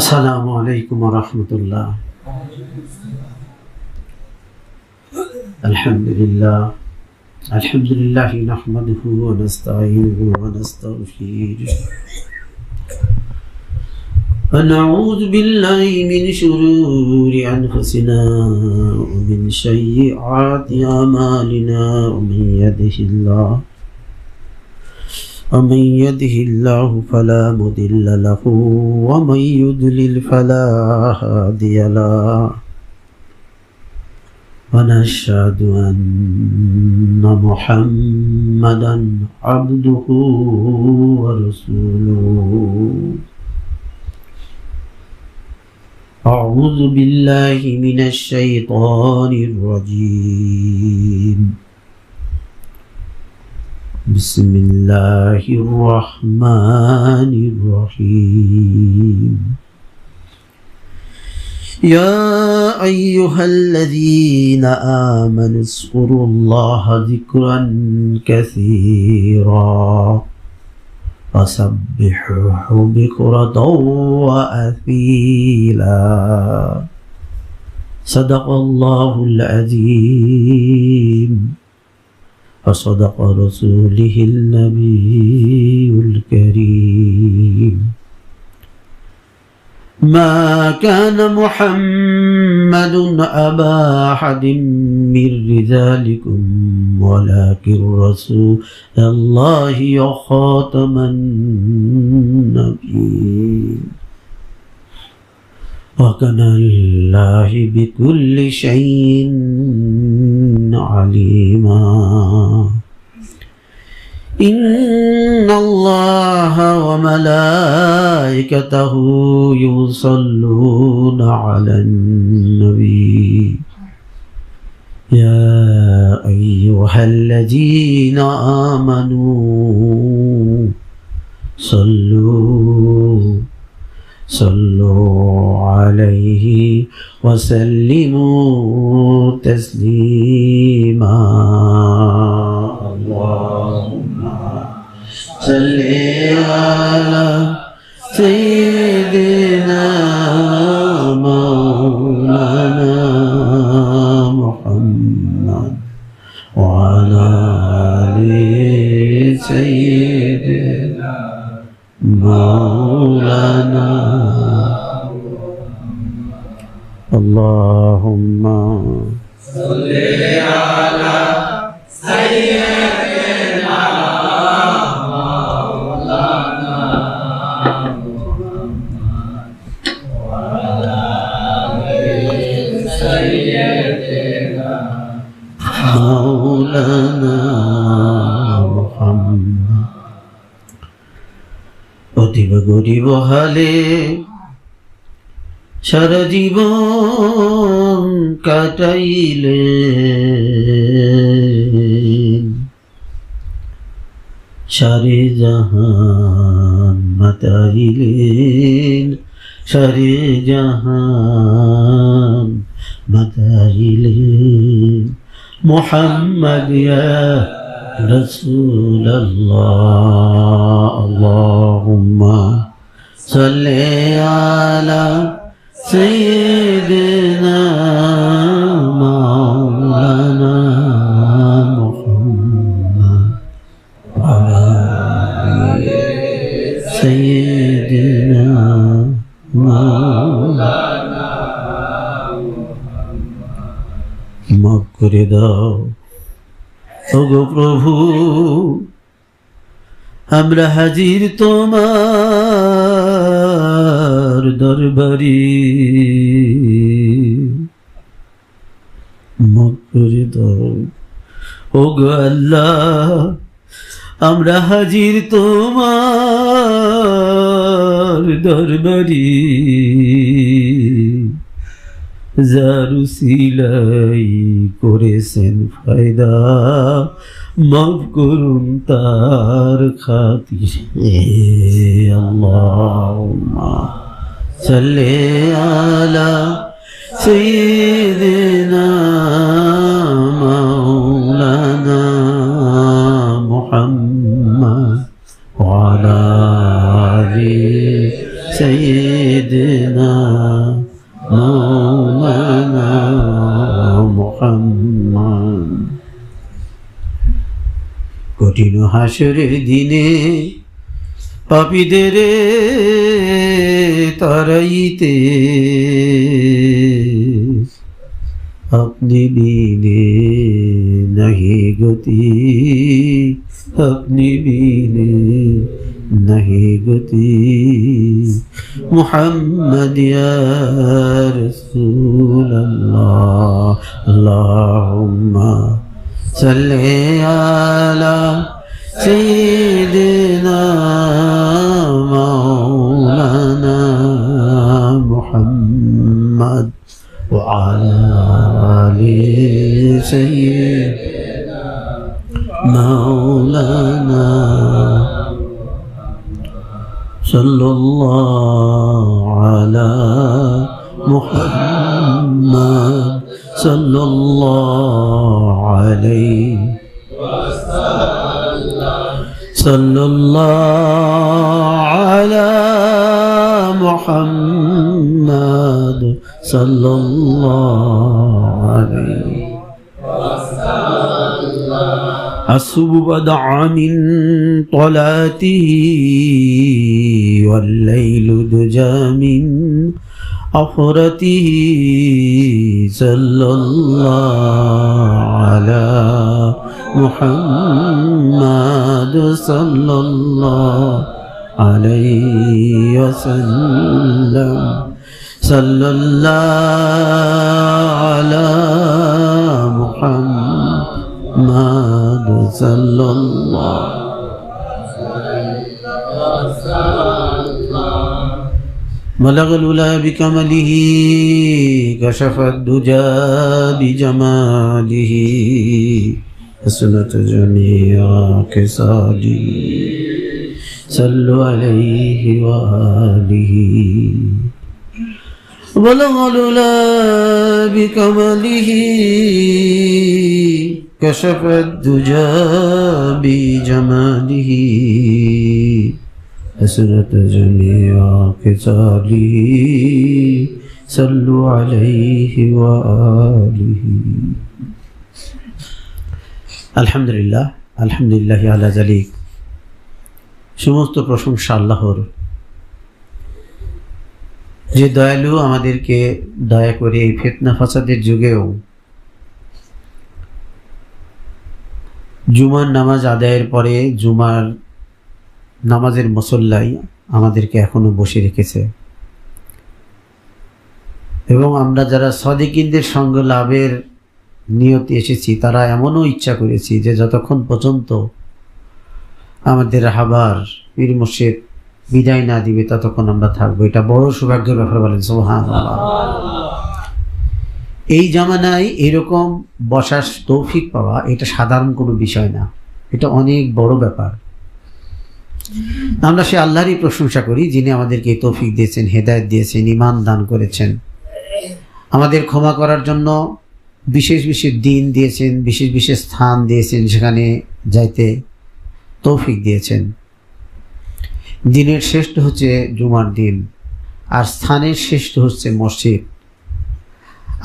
আসসালামু আলাইকুম ওয়া রাহমাতুল্লাহ। আলহামদুলিল্লাহ নাহমাদুহু ওয়া নাস্তাঈনুহু ওয়া নাস্তাগফিরুহ ওয়া নাউযু বিল্লাহি মিন শুরুরি আনফুসিনা ওয়া মিন সাইয়্যাতি আমালিনা ومن يهده الله فلا مضل له ومن يضلل فلا هادي له ونشهد أن محمدا عبده ورسوله. أعوذ بالله من الشيطان الرجيم. بسم الله الرحمن الرحيم. يا أيها الذين آمنوا اذكروا الله ذكرا كثيرا وسبحوه بكرة وأصيلا. صدق الله العظيم وصدق رسوله النبي الكريم. ما كان محمد أبا أحد من رجالكم ولكن رسول الله وخاتم النبيين وكان الله بكل شيء عليما. إن الله وملائكته يصلون على النبي يا أيها الذين آمنوا صلوا عليه وسلموا تسليما. اللهم صل على سيدنا مولانا محمد وعلى آل سيدنا مولانا. اللهم صل على سيدنا مولانا وعلى آل سيدنا مولانا محمد. অতীব গরিব হালে সারা জীবন কাটাইলেন, সারে জাহান মাতাইলেন, সারে জাহান মাতাইলেন। মুহাম্মদ ইয়া রাসূলুল্লাহ। আল্লাহুম্মা সাল্লি আলা سيدنا مولانا محمد وعلى آل سيدنا مولانا محمد. মাফ করে দাও ওগো প্রভু, আমরা হাজির তোমার দরবারে। মাফ করে দাও ওগো আল্লাহ, আমরা হাজির তোমার দরবারে। যার উসিলাই করেছেন ফায়দা, মাফ করুন তার খাতিরে। আল্লাহুম্মা সাল্লি আলা সাইয়্যিদিনা মাওলানা মুহাম্মদ ওয়া আলা আলি সাইয়্যিদিনা سيدنا مولانا محمد কঠিন হাসরের দিনে পাপীদের তারাইতে আপনি বিনে নাহি গতি, আপনি বিনে নাহি গতি। মুহাম্মদ ইয়া রাসূলুল্লাহ, আল্লাহুম্মা সাল্লি আলা সাইয়্যিদিনা মাওলানা মুহাম্মদ ওয়া আলা আলি সাইয়্যিদিনা মাওলানা সাল্লাল্লাহু আলা মুহাম্মদ সাল্লাল্লাহু আলাইহি সাল্লাল্লাহু আলা মুহাম্মদ সাল্লাল্লাহু আলাইহি الصبح دعا من طلاته والليل دجى من أخرته صلى الله على محمد صلى الله عليه وسلم صلى الله على محمد صلى الله بلغ العلا بكمله كشف الدجى بجماله حسنت جميع خصاله صلوا عليه وآله بلغ العلا بكمله كشف الدجى بجماله حسنت جميع خصاله صلوا عليه وآله আলহামদুলিল্লাহ আলহামদুলিল্লাহ আলা যালিক। সমস্ত প্রশংসা আল্লাহর, যে দয়ালু আমাদেরকে দয়া করে এই ফিতনা ফাসাদের যুগেও জুমার নামাজ আদায়ের পরে জুমার নামাজের মুসল্লায় আমাদেরকে এখনো বসে রেখেছে এবং আমরা যারা সাদিকিনদের সঙ্গ লাভের নিয়তে এসেছি তারা এমনও ইচ্ছা করেছি যে যতক্ষণ পর্যন্ত আমাদের রাহাবার পীর মুর্শিদ বিদায় না দিবে ততক্ষণ আমরা থাকবো। এটা বড় সৌভাগ্যের ব্যাপার, বলেন সুবহানাল্লাহ। এই জামানায় এরকম বসার তৌফিক পাওয়া এটা সাধারণ কোনো বিষয় না, এটা অনেক বড় ব্যাপার। আমরা সে আল্লাহরই প্রশংসা করি যিনি আমাদেরকে এই তৌফিক দিয়েছেন, হেদায়েত দিয়েছেন, ঈমান দান করেছেন, আমাদের ক্ষমা করার জন্য বিশেষ বিশেষ দিন দিয়েছেন, বিশেষ বিশেষ স্থান দিয়েছেন, সেখানে যাইতে তৌফিক দিয়েছেন। দিনের শ্রেষ্ঠ হচ্ছে জুমার দিন, আর স্থানের শ্রেষ্ঠ হচ্ছে মসজিদ,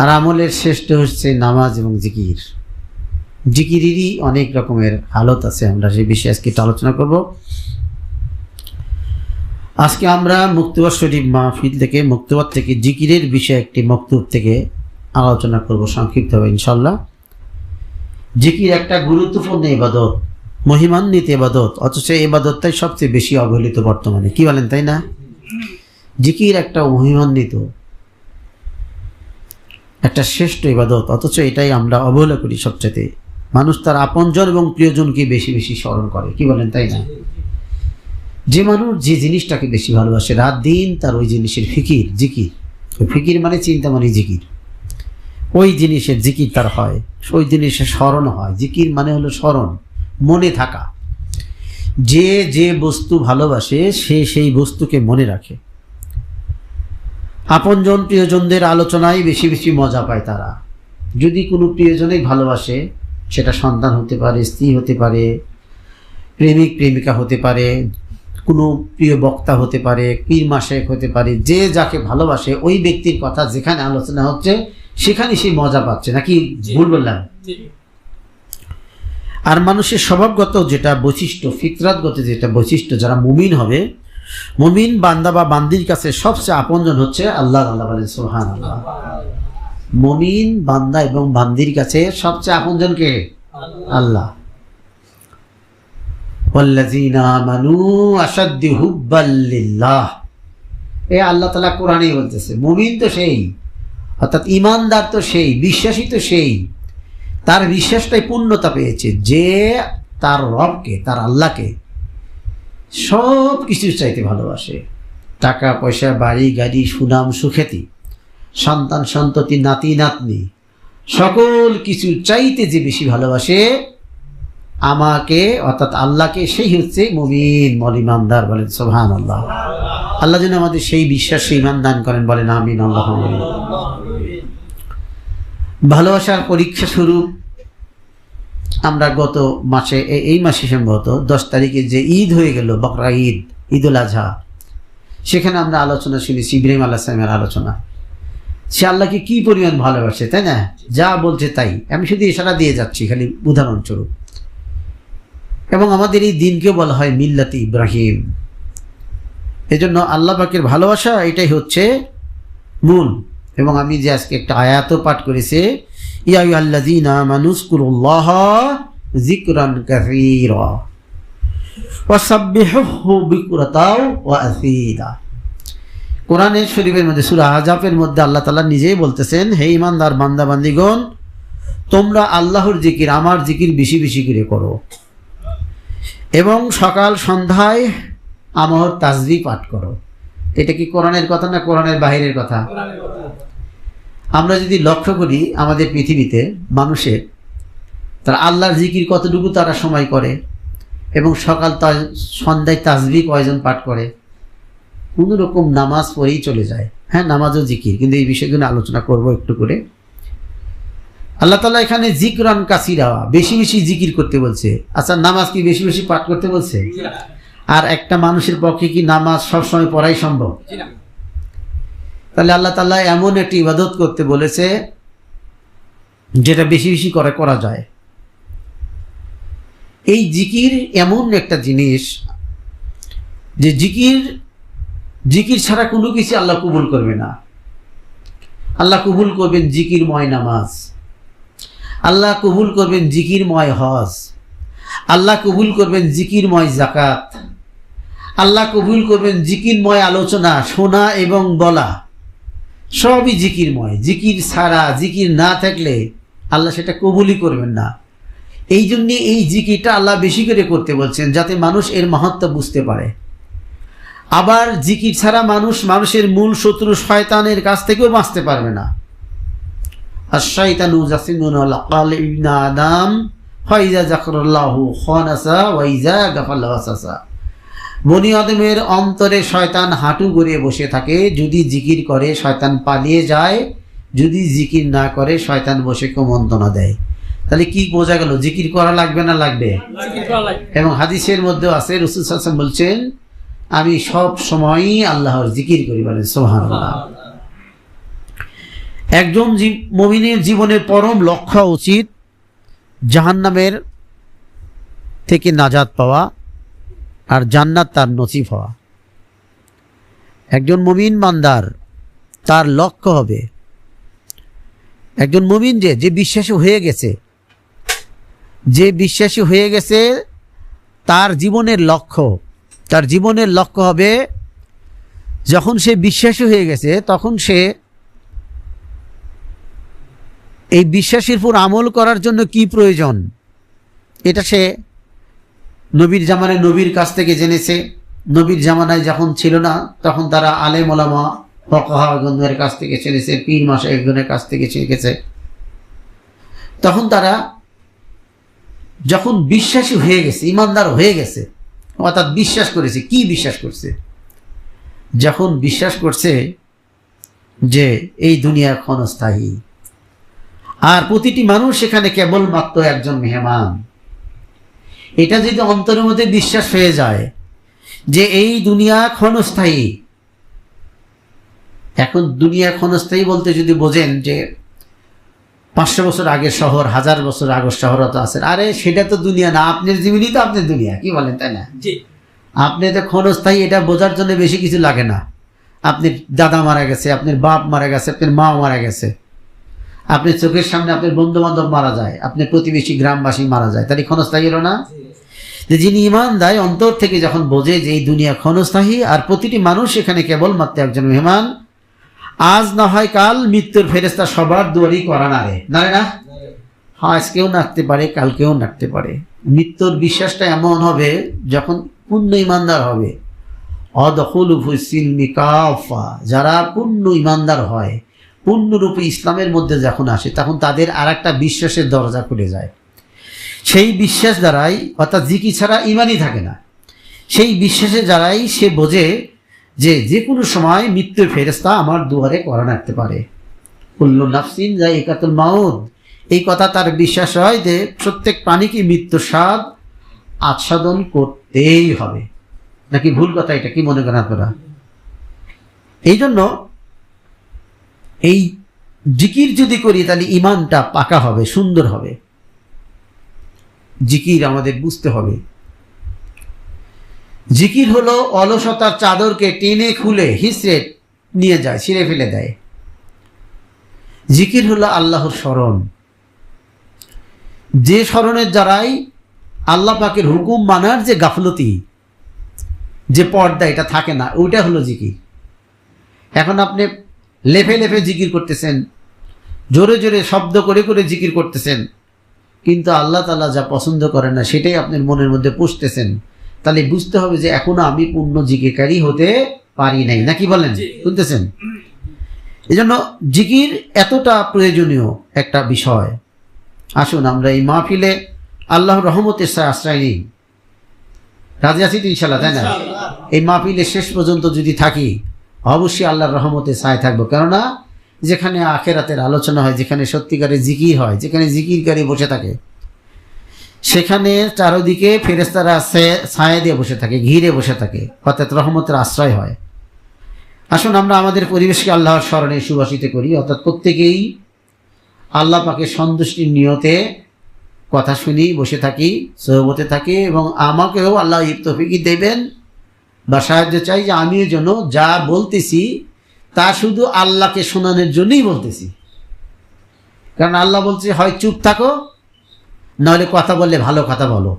আর আমলের শ্রেষ্ঠ হচ্ছে নামাজ এবং জিকির। জিকিরেরই অনেক রকমের হালত আছে, আমরা সেই বিষয়ে আজকে একটু আলোচনা করব। আজকে আমরা মুক্তবাদ শরীফ মাহফিল থেকে, মুক্তবাদ থেকে জিকিরের বিষয়ে একটি মক্তব থেকে আলোচনা করব সংক্ষিপ্তভাবে ইনশাল্লাহ। জিকির একটা গুরুত্বপূর্ণ ইবাদত, মহিমান্বিত ইবাদত, অথচ এই ইবাদতটাই সবচেয়ে বেশি অবহেলিত বর্তমানে, কি বলেন তাই না? জিকির একটা মহিমান্বিত, একটা শ্রেষ্ঠ ইবাদত, অথচ এটাই আমরা অবহেলা করি সবচেয়ে। মানুষ তার আপনজন এবং প্রিয়জনকে বেশি বেশি স্মরণ করে, কি বলেন তাই না? যে মানুষ যে জিনিসটাকে বেশি ভালোবাসে রাত দিন তার ওই জিনিসের ফিকির, জিকির। ফিকির মানে চিন্তা মানে জিকির, ওই জিনিসের জিকির তার হয়, ওই জিনিসের স্মরণ হয়। জিকির মানে হলো স্মরণ, মনে থাকা। যে যে বস্তু ভালোবাসে সে সেই বস্তুকে মনে রাখে। আপনজন প্রিয়জনদের আলোচনায় বেশি বেশি মজা পায় তারা। যদি কোনো প্রিয়জনেই ভালোবাসে, সেটা সন্তান হতে পারে, স্ত্রী হতে পারে, প্রেমিক প্রেমিকা হতে পারে, কোনো প্রিয় বক্তা হতে পারে, পীর মাশেক হতে পারে, যে যাকে ভালোবাসে ওই ব্যক্তির কথা যেখানে আলোচনা হচ্ছে সেখানে সে মজা পাচ্ছে, নাকি ভুল বললাম? আর মানুষের স্বভাবগত যেটা বৈশিষ্ট্য, ফিতরাতগত যেটা বৈশিষ্ট্য, যারা মুমিন হবে, মুমিন বান্দা বা বান্দির কাছে সবচেয়ে আপনজন হচ্ছে আল্লাহ। আল্লাহ বলেন সুবহানাল্লাহ। মুমিন বান্দা এবং বান্দির কাছে সবচেয়ে আপনজন কে? আল্লাহ। ওয়াল্লাযীনা আমানু আশাদ্দু হুব্বাল লিল্লাহ, এ আল্লাহ তাআলা কোরআনেই বলতেছে। মুমিন তো সেই, অর্থাৎ ঈমানদার তো সেই, বিশ্বাসী তো সেই, তার বিশ্বাসটাই পূর্ণতা পেয়েছে যে তার রবকে, তার আল্লাহকে সব কিছুর চাইতে ভালোবাসে। টাকা পয়সা, বাড়ি গাড়ি, সুনাম সুখ্যাতি, সন্তান সন্ততি, নাতি নাতনি, সকল কিছু চাইতে যে বেশি ভালোবাসে আমাকে অর্থাৎ আল্লাহকে, সেই হচ্ছে মুমিন, ইমানদার। বলেন সুবহানাল্লাহ। আল্লাহ যেন আমাদের সেই বিশ্বাস, সেই ঈমান দান করেন। বলেন আমিন। আল্লাহুম্মা আমিন। ভালোবাসার পরীক্ষা স্বরূপ আমরা গত মাসে, এই মাসে সম্ভবত 10 তারিখে যে ঈদ হয়ে গেল, বকরা ঈদ, ঈদুল আজহা, সেখানে আমরা আলোচনা শুনেছি ইব্রাহিম আলাইহিস সালামের আলোচনা। সে আল্লাহকে কি পরিমাণ ভালোবাসে, তাই না? যা বলছে তাই। আমি শুধু ইশারা দিয়ে যাচ্ছি খালি উদাহরণস্বরূপ। এবং আমাদের এই দিনকে বলা হয় মিল্লাতে ইব্রাহিম। এজন্য আল্লাহ পাকের ভালোবাসা এটাই হচ্ছে মূল। এবং আমি যে আজকে একটা আয়াতও পাঠ করেছি, ইয়া আইয়ুহাল্লাযীনা আমানু যকুরুল্লাহা যিকরান কাসীরা ওয়াসাব্বিহুহু বুকরাতাও ওয়া আসীলা। কোরআনের শরীফের মধ্যে সূরা আহজাবের মধ্যে আল্লাহ তাআলা নিজেই বলতেছেন, হে ঈমানদার বান্দা বান্দীগণ, তোমরা আল্লাহর জিকির, আমার জিকির বেশি বেশি করে করো, এবং সকাল সন্ধ্যায় আমার তাসবিহ পাঠ করো। এটা কি কোরআনের কথা না কোরআনের বাহিরের কথা? আমরা যদি লক্ষ্য করি আমাদের পৃথিবীতে মানুষের, তারা আল্লাহর জিকির কতটুকু তারা সময় করে, এবং সকাল সন্ধ্যায় তাসবিহ কয়জন পাঠ করে? কোনো রকম নামাজ পড়েই চলে যায়। হ্যাঁ, নামাজও জিকির, কিন্তু এই বিষয়গুলো আলোচনা করব একটু করে। আল্লাহ তাআলা এখানে যিকরান কাসীরা, বেশি বেশি জিকির করতে বলছে। আচ্ছা, নামাজ কি বেশি বেশি পাঠ করতে বলছে? আর একটা মানুষের পক্ষে কি নামাজ সবসময় পড়াই সম্ভব? তাহলে আল্লাহ তাআলা এমন একটি ইবাদত করতে বলেছে যেটা বেশি বেশি করা যায়। এই জিকির এমন একটা জিনিস যে জিকির ছাড়া কোনো কিছু আল্লাহ কবুল করবে না। আল্লাহ কবুল করবেন জিকিরময় নামাজ, আল্লাহ কবুল করবেন জিকিরময় হজ, আল্লাহ কবুল করবেন জিকিরময় যাকাত, আল্লাহ কবুল করবেন জিকিরময় আলোচনা, শোনা এবং বলা, সবই জিকিরময়। জিকির ছাড়া, জিকির না থাকলে আল্লাহ সেটা কবুলই করবেন না। এই জন্যে এই জিকিরটা আল্লাহ বেশি করে করতে বলছেন, যাতে মানুষ এর মাহাত্ম্য বুঝতে পারে। আবার জিকির ছাড়া মানুষের মূল শত্রু শয়তানের কাছ থেকেও বাঁচতে পারবে না। আশ-শাইতানু জাসিমুন আল-আকাল ইবনা আদম ফাইজা যাকরাল্লাহু খানাসা ওয়া ইজা গাফাল ওয়াসাসা। বনি আদমের অন্তরে শয়তান হাঁটু গড়িয়ে বসে থাকে। যদি জিকির করে শয়তান পালিয়ে যায়, যদি জিকির না করে শয়তান বসে কুমন্ত্রণা দেয়। তাহলে কি বোঝা গেল? জিকির করা লাগবে না লাগবে? এবং হাদিসের মধ্যে আছে, রাসূল সাল্লাল্লাহু আলাইহি ওয়াসাল্লাম বলছেন, আমি সব সময়ই আল্লাহর জিকির করি। বলেন সুবহানাল্লাহ। একজন মুমিনের জীবনের পরম লক্ষ্য উচিত জাহান্নামের থেকে নাজাত পাওয়া আর জান্নাত তার নসিব হওয়া। একজন মুমিন বান্দার তার লক্ষ্য হবে, একজন মুমিন যে বিশ্বাসী হয়ে গেছে, তার জীবনের লক্ষ্য হবে, যখন সে বিশ্বাসী হয়ে গেছে তখন সে এই বিশ্বাসের উপর আমল করার জন্য কি প্রয়োজন এটা সে নবীর জামানায় নবীর কাছ থেকে জেনেছে। নবীর জামানায় যখন ছিল না তখন তারা আলেম ওলামা ফুকাহাগণের কাছ থেকে জেনেছে, পীর মাশায়েখগণের কাছ থেকে শিখেছে। তখন তারা যখন বিশ্বাসী হয়ে গেছে, ইমানদার হয়ে গেছে, অর্থাৎ বিশ্বাস করেছে, কি বিশ্বাস করছে? যখন বিশ্বাস করছে যে এই দুনিয়া ক্ষণস্থায়ী, আর প্রতিটি মানুষ সেখানে কেবলমাত্র একজন মেহমান, এটা যদি অন্তরের মধ্যে বিশ্বাস হয়ে যায়, যে এই দুনিয়া ক্ষণস্থায়ী। এখন দুনিয়া ক্ষণস্থায়ী বলতে যদি বোঝেন যে 500 বছর আগের শহর, 1000 বছর আগের শহর তো আছে, আরে সেটা তো দুনিয়া না, আপনার জীবনই তো আপনার দুনিয়া, কি বলেন তাই না? আপনি তো ক্ষণস্থায়ী, এটা বোঝার জন্য বেশি কিছু লাগে না। আপনার দাদা মারা গেছে, আপনার বাপ মারা গেছে, আপনার মা মারা গেছে, আপনার চোখের সামনে আপনার বন্ধু বান্ধব মারা যায়, আপনার প্রতিবেশী গ্রামবাসী মারা যায়, তাহলে ক্ষণস্থায়ী হলো না? যে যিনি ঈমান দেয় অন্তর থেকে যখন বোঝে যে এই দুনিয়া ক্ষণস্থায়ী আর প্রতিটি মানুষ এখানে কেবলমাত্র একজন মেহমান, আজ না হয় কাল মৃত্যুর ফেরেশতা সবার দুয়ারই করা নাড়ে, নাড়ে না? হ্যাঁ, আজকেও নাড়তে পারে, কালকেও নাড়তে পারে। মৃত্যুর বিশ্বাসটা এমন হবে যখন পূর্ণ ইমানদার হবে, অদখুলু ফিস-সিলমি কাফা, যারা পূর্ণ ইমানদার হয়, পূর্ণরূপে ইসলামের মধ্যে যখন আসে, তখন তাদের আর একটা বিশ্বাসের দরজা খুলে যায়। সেই বিশ্বাস দ্বারাই, অর্থাৎ জিকির ছাড়া ইমানই থাকে না, সেই বিশ্বাসের দ্বারাই সে বোঝে যে যে কোনো সময় মৃত্যুর ফেরেশতা আমার দুয়ারে করা নাড়তে পারে। কুল্লু নাফসিন যায়িকাতুল মাউত, এই কথা তার বিশ্বাস হয় যে প্রত্যেক প্রাণীকে মৃত্যুর স্বাদ আস্বাদন করতেই হবে। নাকি ভুল কথা? এটা কি মনে করেন আপনারা? এই জন্য এই জিকির যদি করি তাহলে ইমানটা পাকা হবে, সুন্দর হবে। জিকির আমাদের বুঝতে হবে। জিকির হলো অলসতার চাদরকে টেনে খুলে হিসড়ে নিয়ে যায়, ছিঁড়ে ফেলে দেয়। জিকির হলো আল্লাহর স্মরণ, যে স্মরণের দ্বারাই আল্লাহ পাকের হুকুম মানার যে গাফলতি, যে পর্দা, এটা থাকে না, ওইটা হলো জিকির। এখন আপনি লেফে লেফে জিকির করতেছেন, জোরে জোরে শব্দ করে করে জিকির করতেছেন, কিন্তু আল্লাহ তাআলা যা পছন্দ করেন না সেটাই আপনার মনের মধ্যে পুষতেছেন, তাহলে বুঝতে হবে যে এখনো আমি পূর্ণ জিকিরকারী হতে পারি নাই। নাকি বলেন? শুনতেছেন? এই জন্য জিকির এতটা প্রয়োজনীয় একটা বিষয়। আসুন আমরা এই মাহফিলে আল্লাহর রহমতের আশ্রয় নিই। রাজি আছি তো ইনশাআল্লাহ, তাই না? এই মাহফিলে শেষ পর্যন্ত যদি থাকি অবশ্যই আল্লাহর রহমতে ছায় থাকবো। কেননা যেখানে আখেরাতের আলোচনা হয়, যেখানে সত্যিকারের জিকির হয়, যেখানে জিকিরকারী বসে থাকে, সেখানে চারদিকে ফেরেশতারা ছায়া দিয়ে বসে থাকে, ঘিরে বসে থাকে, অর্থাৎ রহমতের আশ্রয় হয়। আসুন আমরা আমাদের পরিবেশকে আল্লাহর স্মরণে সুবাসিত করি, অর্থাৎ প্রত্যেকেই আল্লাহ পাকের সন্তুষ্টির নিয়তে কথা শুনি, বসে থাকি, সোহবতে থাকি, এবং আমাকেও আল্লাহ তৌফিক দেবেন বা সাহায্য চাই যে আমিও যেন যা বলতেছি তা শুধু আল্লাহকে শোনানোর জন্যই বলতেছি। কারণ আল্লাহ বলছে হয় চুপ থাকো, নাহলে কথা বললে ভালো কথা বলো।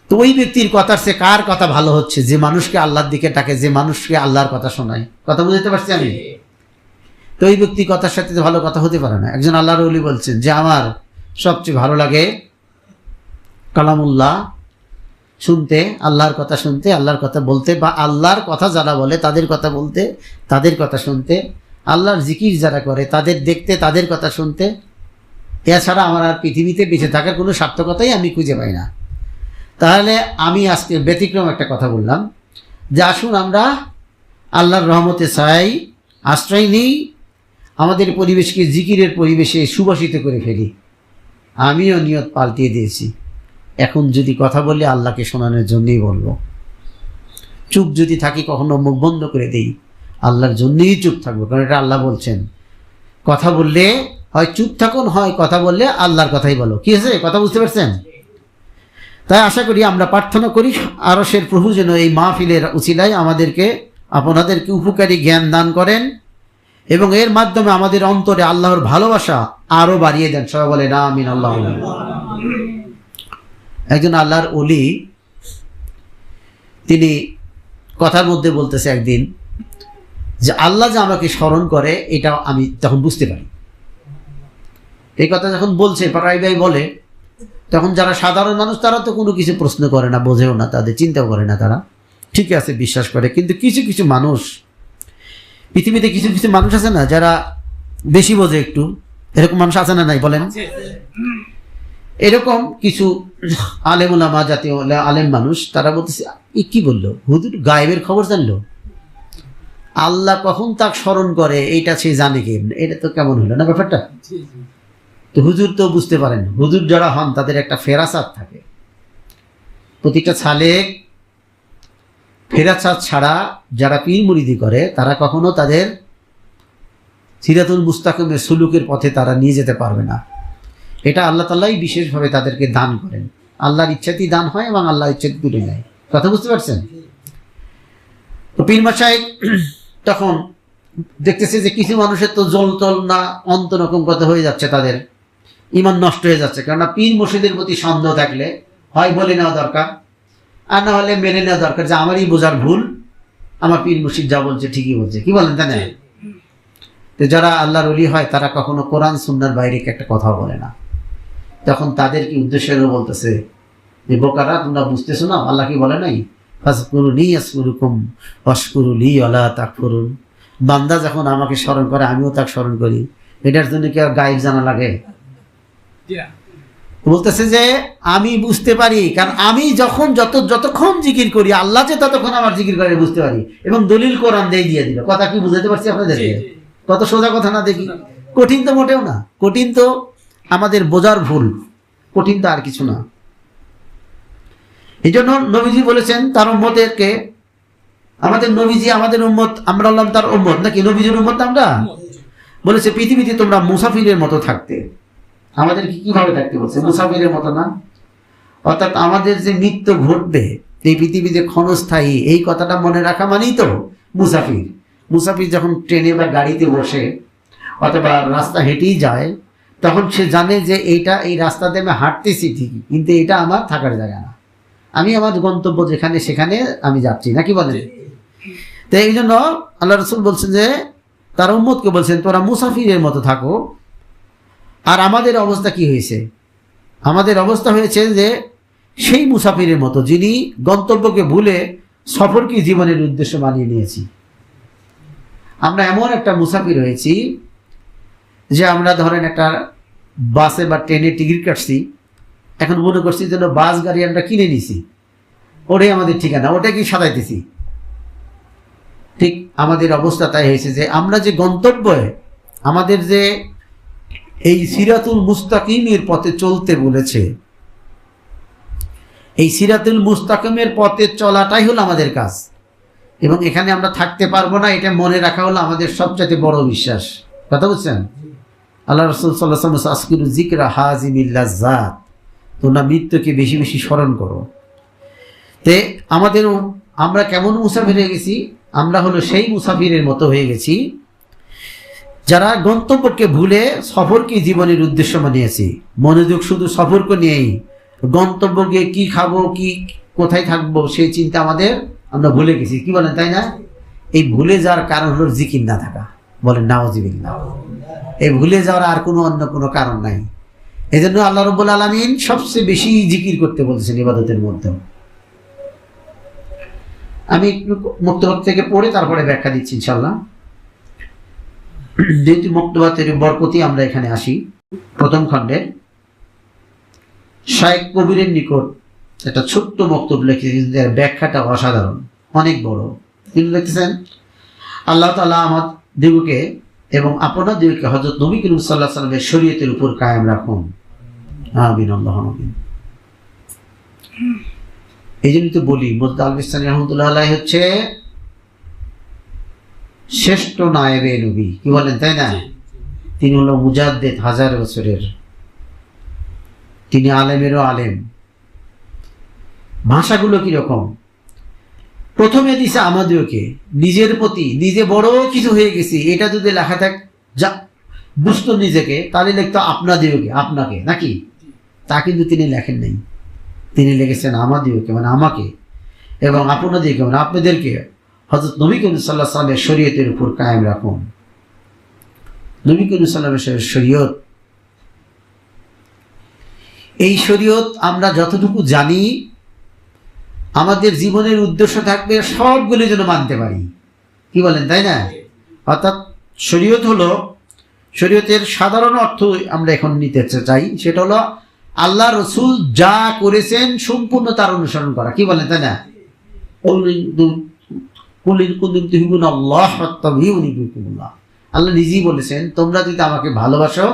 তো ওই ব্যক্তির কথার সে কার কথা ভালো হচ্ছে? যে মানুষকে আল্লাহর দিকে ডাকে, যে মানুষকে আল্লাহর কথা শোনায়। কথা বুঝতে পারছি আমি? তো ওই ব্যক্তির কথার সাথে ভালো কথা হতে পারে না। একজন আল্লাহর ওলি বলছেন যে আমার সবচেয়ে ভালো লাগে কালামুল্লাহ শুনতে, আল্লাহর কথা শুনতে, আল্লাহর কথা বলতে, বা আল্লাহর কথা যারা বলে তাদের কথা বলতে, তাদের কথা শুনতে, আল্লাহর জিকির যারা করে তাদের দেখতে, তাদের কথা শুনতে। এছাড়া আমার আর পৃথিবীতে বেঁচে থাকার কোনো সার্থকতাই আমি খুঁজে পাই না। তাহলে আমি আজকে ব্যতিক্রম একটা কথা বললাম যে আসুন আমরা আল্লাহর রহমতে চাই, আশ্রয় নিই, আমাদের পরিবেশকে জিকিরের পরিবেশে সুবাসিত করে ফেলি। আমিও নিয়ত পাল্টিয়ে দিয়েছি, এখন যদি কথা বলি আল্লাহকে শোনানোর জন্যই বলবো। চুপ যদি থাকি, কখনো মুখ বন্ধ করে দেই, আল্লাহর জন্যই চুপ থাকবো, কারণ এটা আল্লাহ বলছেন। কথা বললে হয় চুপ থাকুন, হয় কথা বললে আল্লাহর কথাই বলো। কি হয়েছে? কথা বুঝতে পারছেন? তাই আশা করি, আমরা প্রার্থনা করি আরশের প্রভু যেন এই মাহফিলের উছিলায় আমাদেরকে, আপনাদেরকে উপকারী জ্ঞান দান করেন এবং এর মাধ্যমে আমাদের অন্তরে আল্লাহর ভালোবাসা আরো বাড়িয়ে দেন। সবাই বলে না আমিন। আল্লাহ। একজন আল্লাহর ওলি, তিনি কথার মধ্যে বলতেছে একদিন যে আল্লাহ যে আমাকে স্মরণ করে এটা আমি তখন বুঝতে পারি। এই কথা যখন বলছে, পাড়াই ভাই বলে, তখন যারা সাধারণ মানুষ তারা তো কোনো কিছু প্রশ্ন করে না, বোঝেও না, তাদের চিন্তাও করে না, তারা ঠিক আছে বিশ্বাস করে। কিন্তু কিছু কিছু মানুষ, পৃথিবীতে কিছু কিছু মানুষ আছে না যারা বেশি বোঝে একটু, এরকম মানুষ আছে না নাই বলেন? এরকম কিছু আলেম ওলামা, জাতীয় আলেম মানুষ, তারা বলতেছে কি বললো, হুজুর গায়েবের খবর জানলো, আল্লাহ কখন তাকে স্মরণ করে এইটা সে জানে কি? এটা তো কেমন হলো না ব্যাপারটা? তো হুজুর তো বুঝতে পারেন, হুজুর যারা হন তাদের একটা ফেরাসাত থাকে। প্রতিটা ছালেক ফেরাচাঁদ ছাড়া যারা পীর মুরিদি করে তারা কখনো তাদের সিরাতুল মুস্তাকিমের সুলুকের পথে তারা নিয়ে যেতে পারবে না। এটা আল্লাহ তাআলাই বিশেষভাবে তাদেরকে দান করেন। আল্লাহর ইচ্ছাতেই দান হয় এবং আল্লাহর ইচ্ছাতে তুলে নেয়। কথা বুঝতে পারছেন? তো পীর মাশায়েখ তখন দেখতেছে যে কিছু মানুষের তো জল টল না অন্তরকম কথা হয়ে যাচ্ছে, তাদের ঈমান নষ্ট হয়ে যাচ্ছে। কেননা পীর মুর্শিদের প্রতি সন্দেহ থাকলে হয় বলে নেওয়া দরকার, আর না হলে মেনে নেওয়া দরকার যে আমারই বোঝার ভুল, আমার পীর মুর্শিদ যা বলছে ঠিকই বলছে। কি বলেন তাই না? তো যারা আল্লাহর ওলি হয় তারা কখনো কোরআন সুন্নাহর বাইরে একটা কথা বলে না। তখন তাদেরকে উদ্দেশ্য করে বলতেছে যে বোকারা, তোমরা বুঝতেছো না আল্লাহ কি বলে নাই, ফাজকুরুনি আসকুরুকুম ওয়াশকুরুলি ওয়ালা তাকফুরুন। বান্দা যখন আমাকে স্মরণ করে আমিও তাকে স্মরণ করি, এটার জন্য কি আর গায়েব জানা লাগে? বলতেছে যে আমি বুঝতে পারি, কারণ আমি যখন যতক্ষণ জিকির করি আল্লাহ যে ততক্ষণ আমার জিকির করে বুঝতে পারি, এবং দলিল কোরআন দিয়ে দিল। কথা কি বুঝাতে পারছি আপনাদেরকে? কত সোজা কথা না? দেখি কঠিন তো মোটেও না, কঠিন তো আমাদের বোঝার ভুল, কঠিন তো আর কিছু না। এই জন্য নবীজি বলেছেন তার উম্মতদেরকে, আমাদের নবীজি আমাদের উম্মত, আমরা হলাম তার উম্মত নাকি? নবীজির উম্মত আমরা। বলেছে পৃথিবীতে তোমরা মুসাফিরের মতো থাকতে। আমাদের কিভাবে থাকতে বলছে? মুসাফিরের মতো না, অর্থাৎ আমাদের যে মৃত্যু ঘটবে এই পৃথিবীতে ক্ষণস্থায়ী, এই কথাটা মনে রাখা মানেই তো মুসাফির। মুসাফির যখন ট্রেনে বা গাড়িতে বসে অথবা রাস্তা হেঁটেই যায়, তখন সে জানে যে এই রাস্তাতে আমি হাঁটতেছি ঠিকই, কিন্তু এটা আমার থাকার জায়গা না, আমি আমার গন্তব্য যেখানে সেখানে আমি যাচ্ছি, নাকি বলেন? তো এই জন্য আল্লাহ রাসূল বলছেন যে তার উম্মতকে বলছেন তোরা মুসাফিরের মতো থাকো। আর আমাদের অবস্থা কি হয়েছে? আমাদের অবস্থা হয়েছে যে সেই মুসাফিরের মতো যিনি গন্তব্যকে ভুলে সফরকে জীবনের উদ্দেশ্য বানিয়ে নিয়েছি। আমরা এমন একটা মুসাফির হয়েছি যে আমরা ধরেন একটা বাসে বা ট্রেনে টিকিট কাটছি, এখন মনে করছি যেন বাস গাড়ি আমরা কিনে নিছি, ওটাই আমাদের ঠিকানা, ওটাকেই সাজাইতেছি। ঠিক আমাদের অবস্থা তাই হয়েছে যে আমরা যে গন্তব্যে আমাদের যে এই সিরাতুল মুস্তাকিমের পথে চলতে বলেছে, এই সিরাতুল মুস্তাকিমের পথে চলাটাই হলো আমাদের কাজ, এবং এখানে আমরা থাকতে পারবো না এটা মনে রাখা হলো আমাদের সবচেয়ে বড় বিশ্বাস। কথা বুঝছেন? আল্লাহ রাসূল সাল্লাল্লাহু আলাইহি ওয়াসাল্লাম আসকিরু যিকরা হাজিমিল লাজ্জাত, তোমরা মৃত্যুকে বেশি বেশি স্মরণ করো। তে আমরা কেমন মুসাফির হয়ে গেছি? আমরা হলো সেই মুসাফিরের মতো হয়ে গেছি যারা গন্তব্যকে ভুলে সফরকে জীবনের উদ্দেশ্য বানিয়েছি। মনোযোগ শুধু সফরকে নিয়েই, গন্তব্য গিয়ে কি খাবো, কি কোথায় থাকবো সেই চিন্তা আমরা ভুলে গেছি। কি বলেন তাই না? এই ভুলে যাওয়ার কারণ হলো জিকির না থাকা। বলেন নাউযুবিল্লাহ। এই ভুলে যাওয়ার আর অন্য কোনো কারণ নাই। এই জন্য আল্লাহ রাব্বুল আলামিন সবচেয়ে বেশি জিকির করতে বলেছেন ইবাদতের মধ্যে। আমি একটু মুক্তবাদ থেকে পড়ে তারপরে ব্যাখ্যা দিচ্ছি ইনশাআল্লাহ। যেহেতু মুক্তবাদের বরকতি আমরা এখানে আসি, প্রথম খণ্ডে শায়েখ কবিরের নিকট একটা ছোট্ট বক্তব্য লিখেছেন, ব্যাখ্যাটা অসাধারণ, অনেক বড়। তিনি লিখতেছেন আল্লাহ তাআলা আমাদেরকে এবং আপনাদেরকে হযরত নবী করিম সাল্লাল্লাহু আলাইহি ওয়াসাল্লামের শরীয়তের উপর কায়েম রাখুন। আমিন, আল্লাহুম্মা আমিন। এই জন্যই তো বলি মুফতি আল বিস্তামি রাহমাতুল্লাহ আলাইহি হচ্ছে শ্রেষ্ঠ নায়েবে নবী। কি বলেন তাই না? তিনি হলো মুজাদ্দিদ, 1000 বছরের, তিনি আলেমেরও আলেম। ভাষাগুলো কিরকম? প্রথমে দিছে আমাদেরকে, নিজের প্রতি, নিজে বড় কিছু হয়ে গেছি এটা যদি লেখা থাক যা বুঝতো নিজেকে, তাহলে লিখতো আপনাদেরকে, আপনাকে, নাকি? তা কিন্তু তিনি লেখেন নাই। তিনি লিখেছেন আমাদেরকে মানে আমাকে, এবং আপনাদেরকে মানে আপনাদেরকে হযরত নবী করিম সাল্লাল্লাহু আলাইহি ওয়াসাল্লামের শরীয়তের উপর কায়েম রাখুন। নবী করিম সাল্লাল্লাহু আলাইহি ওয়াসাল্লামের শরীয়ত, এই শরীয়ত আমরা যতটুকু জানি আমাদের জীবনের উদ্দেশ্য থাকবে সবগুলো যেন মানতে পারি। কি বলেন তাই না? অর্থাৎ শরীয়ত হলো, শরীয়তের সাধারণ অর্থ আমরা এখন নিতে চাই, সেটা হলো আল্লাহ রসুল যা করেছেন সম্পূর্ণ তার অনুসরণ করা। কি বলেন তাই না? আল্লাহ নিজেই বলেছেন তোমরা যদি আমাকে ভালোবাসো,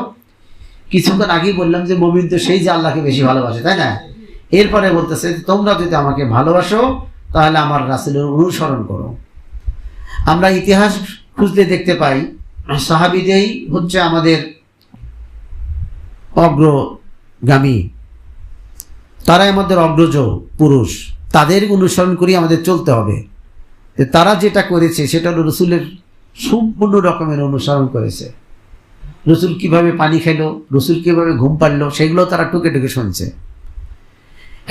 কিছুক্ষণ আগেই বললাম যে মুমিন তো সেই যে আল্লাহকে বেশি ভালোবাসে, তাই না? এরপরে বলতেছে তোমরা যদি আমাকে ভালোবাসো তাহলে আমার রাসূলের অনুসরণ করো। আমরা ইতিহাস খুঁজলে দেখতে পাই সাহাবীদেরই হচ্ছে আমাদের অগ্রগামী, তারাই আমাদের অগ্রজ পুরুষ, তাদের অনুসরণ করি আমাদের চলতে হবে। তারা যেটা করেছে সেটা হলো রসুলের সম্পূর্ণ রকমের অনুসরণ করেছে। রসুল কিভাবে পানি খাইলো, রসুল কিভাবে ঘুম পাড়লো, সেগুলো তারা টুকে টুকে শুনছে।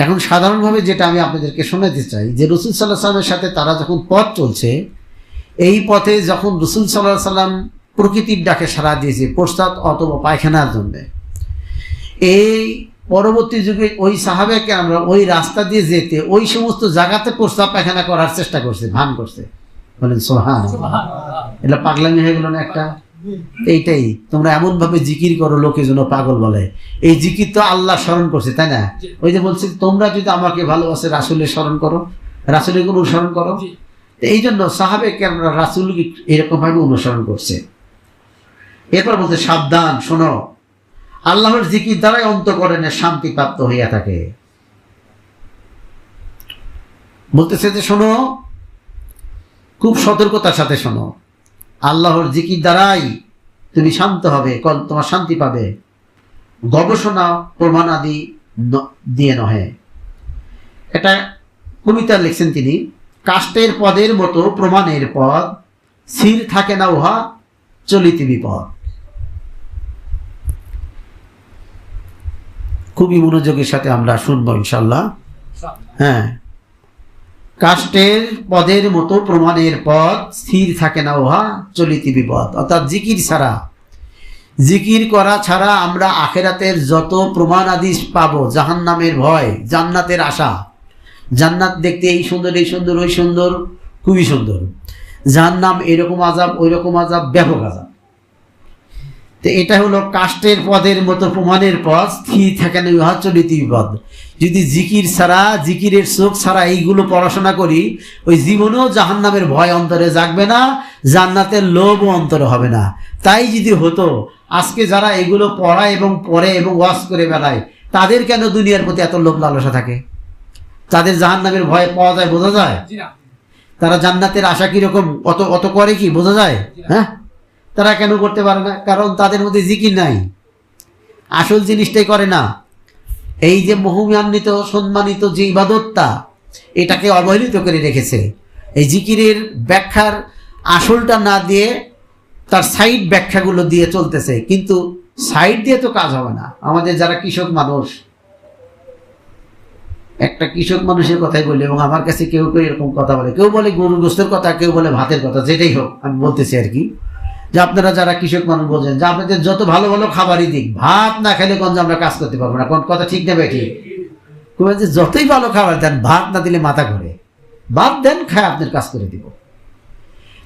এখন সাধারণভাবে যেটা আমি আপনাদেরকে শোনাতে চাই যে রসুল সাল্লাহ সাল্লামের সাথে তারা যখন পথ চলছে, এই পথে যখন রসুল সাল্লাহ সাল্লাম প্রকৃতির ডাকে সাড়া দিয়েছে প্রস্তাব অথবা পায়খানার জন্যে, এই পরবর্তী যুগে ওই সাহাবাকে আমরা ওই রাস্তা দিয়ে যেতে ওই সমস্ত জায়গাতে প্রস্তাব পায়খানা করার চেষ্টা করছে, ভান করছে। বলেন সুবহানাল্লাহ। এটা পাগলামি হয়ে গেল না একটা? এইটাই, তোমরা এমন ভাবে জিকির করো লোকে যেন পাগল বলে। এই জিকির তো আল্লাহ স্মরণ করছে, তাই না? ওই যে বলছে তোমরা যদি আমাকে ভালোবাসে রাসূলের স্মরণ করো, রাসূলের অনুসরণ করো। এই জন্য সাহাবাকে আমরা রাসূলকে এরকম ভাবে অনুসরণ করছে। এরপর বলতে সাবধান, শোনো, আল্লাহর জিকির দ্বারাই অন্তঃকরণে শান্তি প্রাপ্ত হইয়া থাকে। বলতেছে যে শোনো, খুব সতর্কতার সাথে শোনো, আল্লাহর জিকির দ্বারাই তুমি শান্ত হবে, তোমার শান্তি পাবে, গবেষণা প্রমাণ আদি দিয়ে নহে। এটা কবিতা লিখছেন তিনি, কাষ্টের পদের মতো প্রমাণের পদ, স্থির থাকে না উহা চলিতে বিপদ। খুবই মনোযোগের সাথে আমরা শুনবো ইনশাল্লাহ। হ্যাঁ, কাষ্টের পদের মতো প্রমাণের পদ, স্থির থাকে না উহা চলিতে বিপদ। অর্থাৎ জিকির ছাড়া, জিকির করা ছাড়া আমরা আখেরাতের যত প্রমাণ আদি পাবো, জাহান্নামের ভয়, জান্নাতের আশা, জান্নাত দেখতে এই সুন্দর, এই সুন্দর, ওই সুন্দর, খুবই সুন্দর, জাহান্নাম এরকম আযাব, ওই রকম আযাব, ব্যাপক আযাব। তো এটা হলো কাষ্টের পদের মতো প্রমাণের পথ, স্থির থাকে না উহা চলিতে বিপদ। যদি জিকির ছাড়া, জিকিরের চোখ ছাড়া এইগুলো পড়াশোনা করি, ওই জীবনেও জাহান্নামের ভয় অন্তরে জাগবে না, জান্নাতের লোভও অন্তরে হবে না। তাই যদি হতো, আজকে যারা এগুলো পড়ায় এবং পড়ে এবং ওয়াজ করে বেড়ায়, তাদের কেন দুনিয়ার প্রতি এত লোভ লালসা থাকে? তাদের জাহান্নামের ভয় পাওয়া যায়, বোঝা যায়? তারা জান্নাতের আশা কিরকম অত অত করে কি বোঝা যায়? হ্যাঁ, তারা কেন করতে পারে না? কারণ তাদের মধ্যে জিকির নাই, আসল জিনিসটাই করে না। এই যে মহিমান্বিত সম্মানিত যে ইবাদতটা, এটাকে অবহেলিত করে রেখেছে। এই জিকিরের ব্যাখ্যার আসলটা না দিয়ে তার সাইড ব্যাখ্যাগুলো দিয়ে চলতেছে, কিন্তু সাইড দিয়ে তো কাজ হবে না। আমাদের যারা কৃষক মানুষ, একটা কৃষক মানুষের কথাই বলি, এবং আমার কাছে কেউ কেউ এরকম কথা বলে, কেউ বলে গরুর গোস্তের কথা, কেউ বলে ভাতের কথা, যেটাই হোক আমি বলতেছি আর কি, যে আপনারা যারা কৃষক মানুষ বোঝেন যে আপনাদের যত ভালো ভালো খাবারই দিক, ভাত না খেলে কোন আমরা কাজ করতে পারবো না। কোন কথা ঠিক না বেঠি? যতই ভালো খাবার দেন, ভাত না দিলে মাথা ঘোরে, ভাত দেন, খায় আপনার কাজ করে দিব।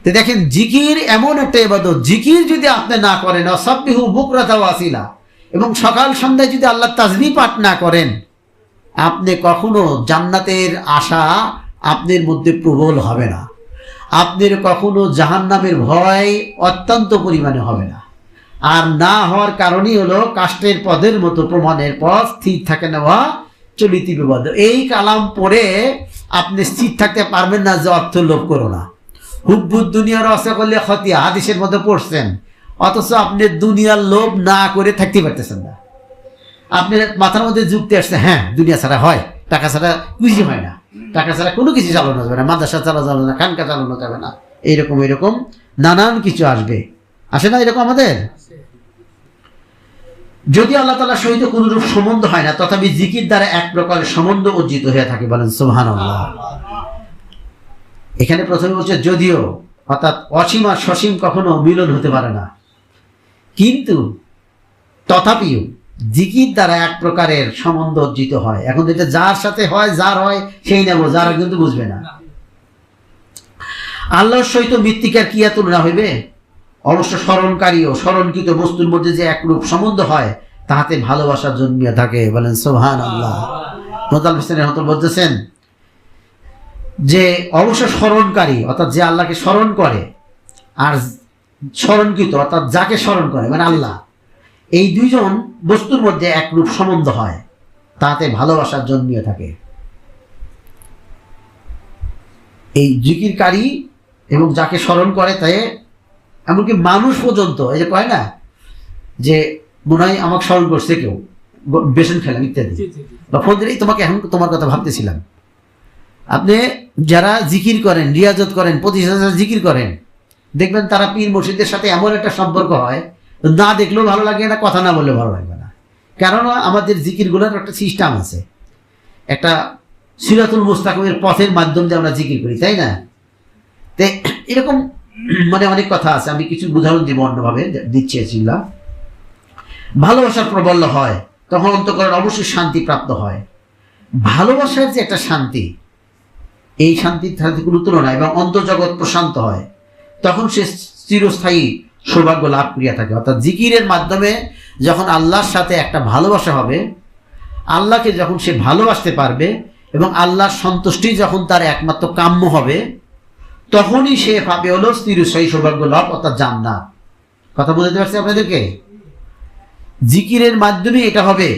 তো দেখেন, জিকির এমন একটা ইবাদত, জিকির যদি আপনি না করেন, অসাব্বিহু বুকরাতা ওয়া আসিলা, এবং সকাল সন্ধ্যায় যদি আল্লাহ তাসবিহ পাঠ না করেন, আপনি কখনো জান্নাতের আশা আপনার মধ্যে প্রবল হবে না। আপনার কখনো জাহান্নামের ভয় অত্যন্ত পরিমাণে হবে না। আর না হওয়ার কারণই হলো কাষ্টের পদের মতো প্রমাণের পথ, স্থির থাকে না উহা চলিতে বিপদ। এই কালাম পড়ে আপনি স্থির থাকতে পারবেন না যে অর্থ লোভ করো না। হুব্বুদ দুনিয়ার আশা করলে খতিয়া, হাদিসের মধ্যে পড়ছেন, অথচ আপনি দুনিয়ার লোভ না করে থাকতে পারতেছেন না। আপনার মাথার মধ্যে যুক্তি আসছে, হ্যাঁ দুনিয়া ছাড়া হয়, টাকা ছাড়া কিছু হয় না, টাকা ছাড়া কোনো কিছু চালানো যাবে না, মাদ্রাসা চালানো যাবে না, খানকা চালানো যাবে না, এইরকম এরকম নানান কিছু আসবে, আসে না এরকম আমাদের? যদি আল্লাহ তাআলার সহিত কোনরূপ সম্বন্ধ হয় না, তথাপি জিকির দ্বারা এক প্রকারের সম্বন্ধ অর্জিত হয়ে থাকে। বলেন সুবহানাল্লাহ। এখানে প্রথমে বলছে যদিও, অর্থাৎ অসীম আর সসীম কখনো মিলন হতে পারে না, কিন্তু তথাপিও জিকির দ্বারা এক প্রকারের সম্বন্ধ অর্জিত হয়। এখন যেটা যার সাথে হয়, যার হয় সেই নেব, যারা কিন্তু বুঝবে না। আল্লাহর সহিত মৃত্তিকার কি আর তুলনা হইবে? অবশ্য স্মরণকারী ও স্মরণকৃত বস্তুর মধ্যে যে একরূপ সম্বন্ধ হয়, তাহাতে ভালোবাসা জন্মিয়া থাকে। বলেন সুবহানাল্লাহ। মোতাল হোসেন রহমতুল্লাহ বলতেছেন যে অবশ্য স্মরণকারী, অর্থাৎ যে আল্লাহকে স্মরণ করে, আর স্মরণকৃত অর্থাৎ যাকে স্মরণ করে মানে আল্লাহ, এই দুইজন বস্তুর মধ্যে একরূপ সম্বন্ধ হয়, তাতে ভালোবাসার জন্মিয়ে থাকে। এই জিকিরকারী এবং যাকে স্মরণ করে তাই এমনকি মানুষ পর্যন্ত এই যে কয় না যে মনে হয় আমাকে স্মরণ করছে কেউ, বেসন খেলাম ইত্যাদি, বা ফোন দিলেই তোমাকে এখন তোমার কথা ভাবতেছিলাম। আপনি যারা জিকির করেন, রিয়াজত করেন, প্রতিষ্ঠা জিকির করেন, দেখবেন তারা পীর মুর্শিদের সাথে এমন একটা সম্পর্ক হয়, না দেখলেও ভালো লাগে না, কথা না বললেও ভালো লাগবে না। কারণ আমাদের জিকিরগুলোর একটা সিস্টেম আছে, একটা সিরাতুল মুস্তাকিমের পথের মাধ্যম দিয়ে আমরা জিকির করি, তাই না? তো এরকম মানে অনেক কথা আছে, আমি কিছু উদাহরণ দিব, অন্যভাবে দিচ্ছি। এগুলা ভালোবাসার প্রবল হয়, তখন অন্তঃকরণ অবশ্যই শান্তি প্রাপ্ত হয়। ভালোবাসার যে একটা শান্তি, এই শান্তির সাথে কোনো তুলনা, এবং অন্তর্জগৎ প্রশান্ত হয়, তখন সে চিরস্থায়ী সৌভাগ্য লাভ করিয়া থাকে। অর্থাৎ জিকিরের মাধ্যমে যখন আল্লাহর সাথে একটা ভালোবাসা হবে, আল্লাহকে যখন সে ভালোবাসতে পারবে এবং আল্লাহর সন্তুষ্টি যখন তার একমাত্র কাম্য হবে, তখনই সে পাবে হলো চিরস্থায়ী সৌভাগ্য লাভ, অর্থাৎ জান্নাত। কথা বুঝতে পারছি আপনাদেরকে? জিকিরের মাধ্যমে এটা হবে।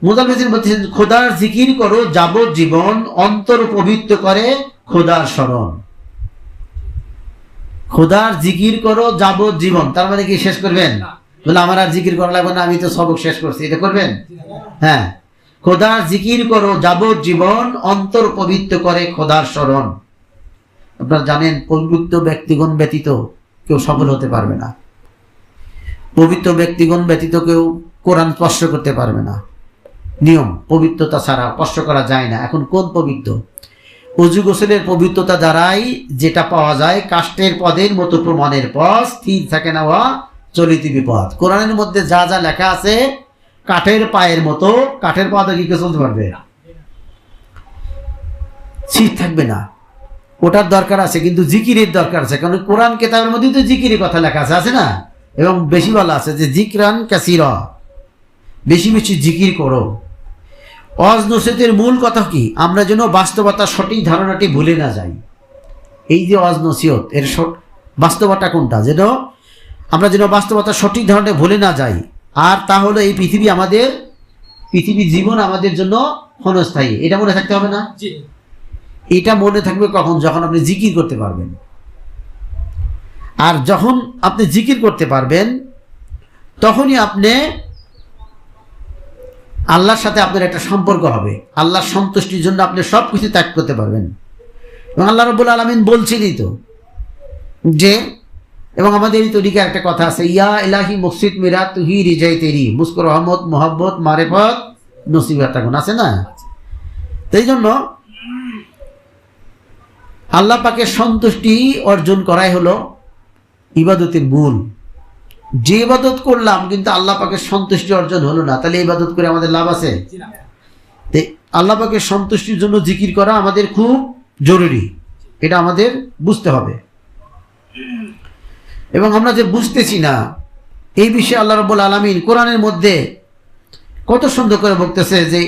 মুজাল্লিম বলতেছেন, খোদার জিকির করো যাবজ্জীবন, অন্তর পবিত্র করে খোদার স্মরণ। খোদার জিকির করো যাবজ্জীবন, তার মানে কি শেষ করবেন? বলে আমার আর জিকির করা লাগবে না, আমি তো সবক শেষ করছি, এটা করবেন? হ্যাঁ, খোদার জিকির করো যাবজ্জীবন, অন্তর পবিত্র করে খোদার স্মরণ। আপনারা জানেন, পবিত্র ব্যক্তিগণ ব্যতীত কেউ সফল হতে পারবে না। পবিত্র ব্যক্তিগণ ব্যতীত কেউ কোরআন স্পর্শ করতে পারবে না। নিয়ম, পবিত্রতা ছাড়া স্পর্শ করা যায় না। এখন কোন পবিত্র? অজু গোসলের পবিত্রতা দ্বারাই যেটা পাওয়া যায়, কাষ্টের পদের মতো প্রমাণের পথ, স্থির থাকে না ওয়া চলিতি বিপদ। কোরআনের মধ্যে যা যা লেখা আছে, কাঠের পায়ের মতো, কাঠের পা কি চলতে পারবে? স্থির থাকবে না। ওটার দরকার আছে, কিন্তু জিকিরের দরকার আছে। কারণ কোরআন কেতাবের মধ্যে তো জিকিরের কথা লেখা আছে, আছে না? এবং বেশি বলা আছে যে জিকরান কাসীরা, বেশি বেশি জিকির করো। ওয়াজ নসিহতের মূল কথা কি? আমরা যেন বাস্তবতার সঠিক ধারণাটি ভুলে না যাই। এই যে ওয়াজ নসিহত, এর বাস্তবতা কোনটা, যেন আমরা যেন বাস্তবতার সঠিক ধারণাটা ভুলে না যাই। আর তা হলো এই পৃথিবী জীবন আমাদের জন্য ক্ষণস্থায়ী, এটা মনে থাকতে হবে না? এটা মনে থাকবে কখন? যখন আপনি জিকির করতে পারবেন। আর যখন আপনি জিকির করতে পারবেন, তখনই আপনি আল্লাহর সাথে আপনার একটা সম্পর্ক হবে। আল্লাহর সন্তুষ্টির জন্য আপনি সব কিছু ত্যাগ করতে পারবেন। এবং আল্লাহ রাব্বুল আলামিন বলছেনই তো যে, এবং আমাদের এই তরিকার একটা কথা আছে, ইয়া ইলাহি মুকসিদ মিরা তুহি রিজাই তেরি, মুস্কুর রহমত মোহাব্বত মারেফত নসিবত, এখন আছে না? তাই জন্য আল্লাহ পাকের সন্তুষ্টি অর্জন করাই হলো ইবাদতের মূল। যে ইবাদত করলাম কিন্তু আল্লাহ পাকের সন্তুষ্টি অর্জন হলো না, তাহলে ইবাদত করে আমাদের লাভ আছে? আল্লাহ পাকের সন্তুষ্টির জন্য জিকির করা আমাদের খুব জরুরি, এটা আমাদের বুঝতে হবে। এবং আমরা যে বুঝতেছি না, এই বিষয়ে আল্লাহ রাব্বুল আলামিন কোরআনের মধ্যে কত সুন্দর করে বলতেছে যে,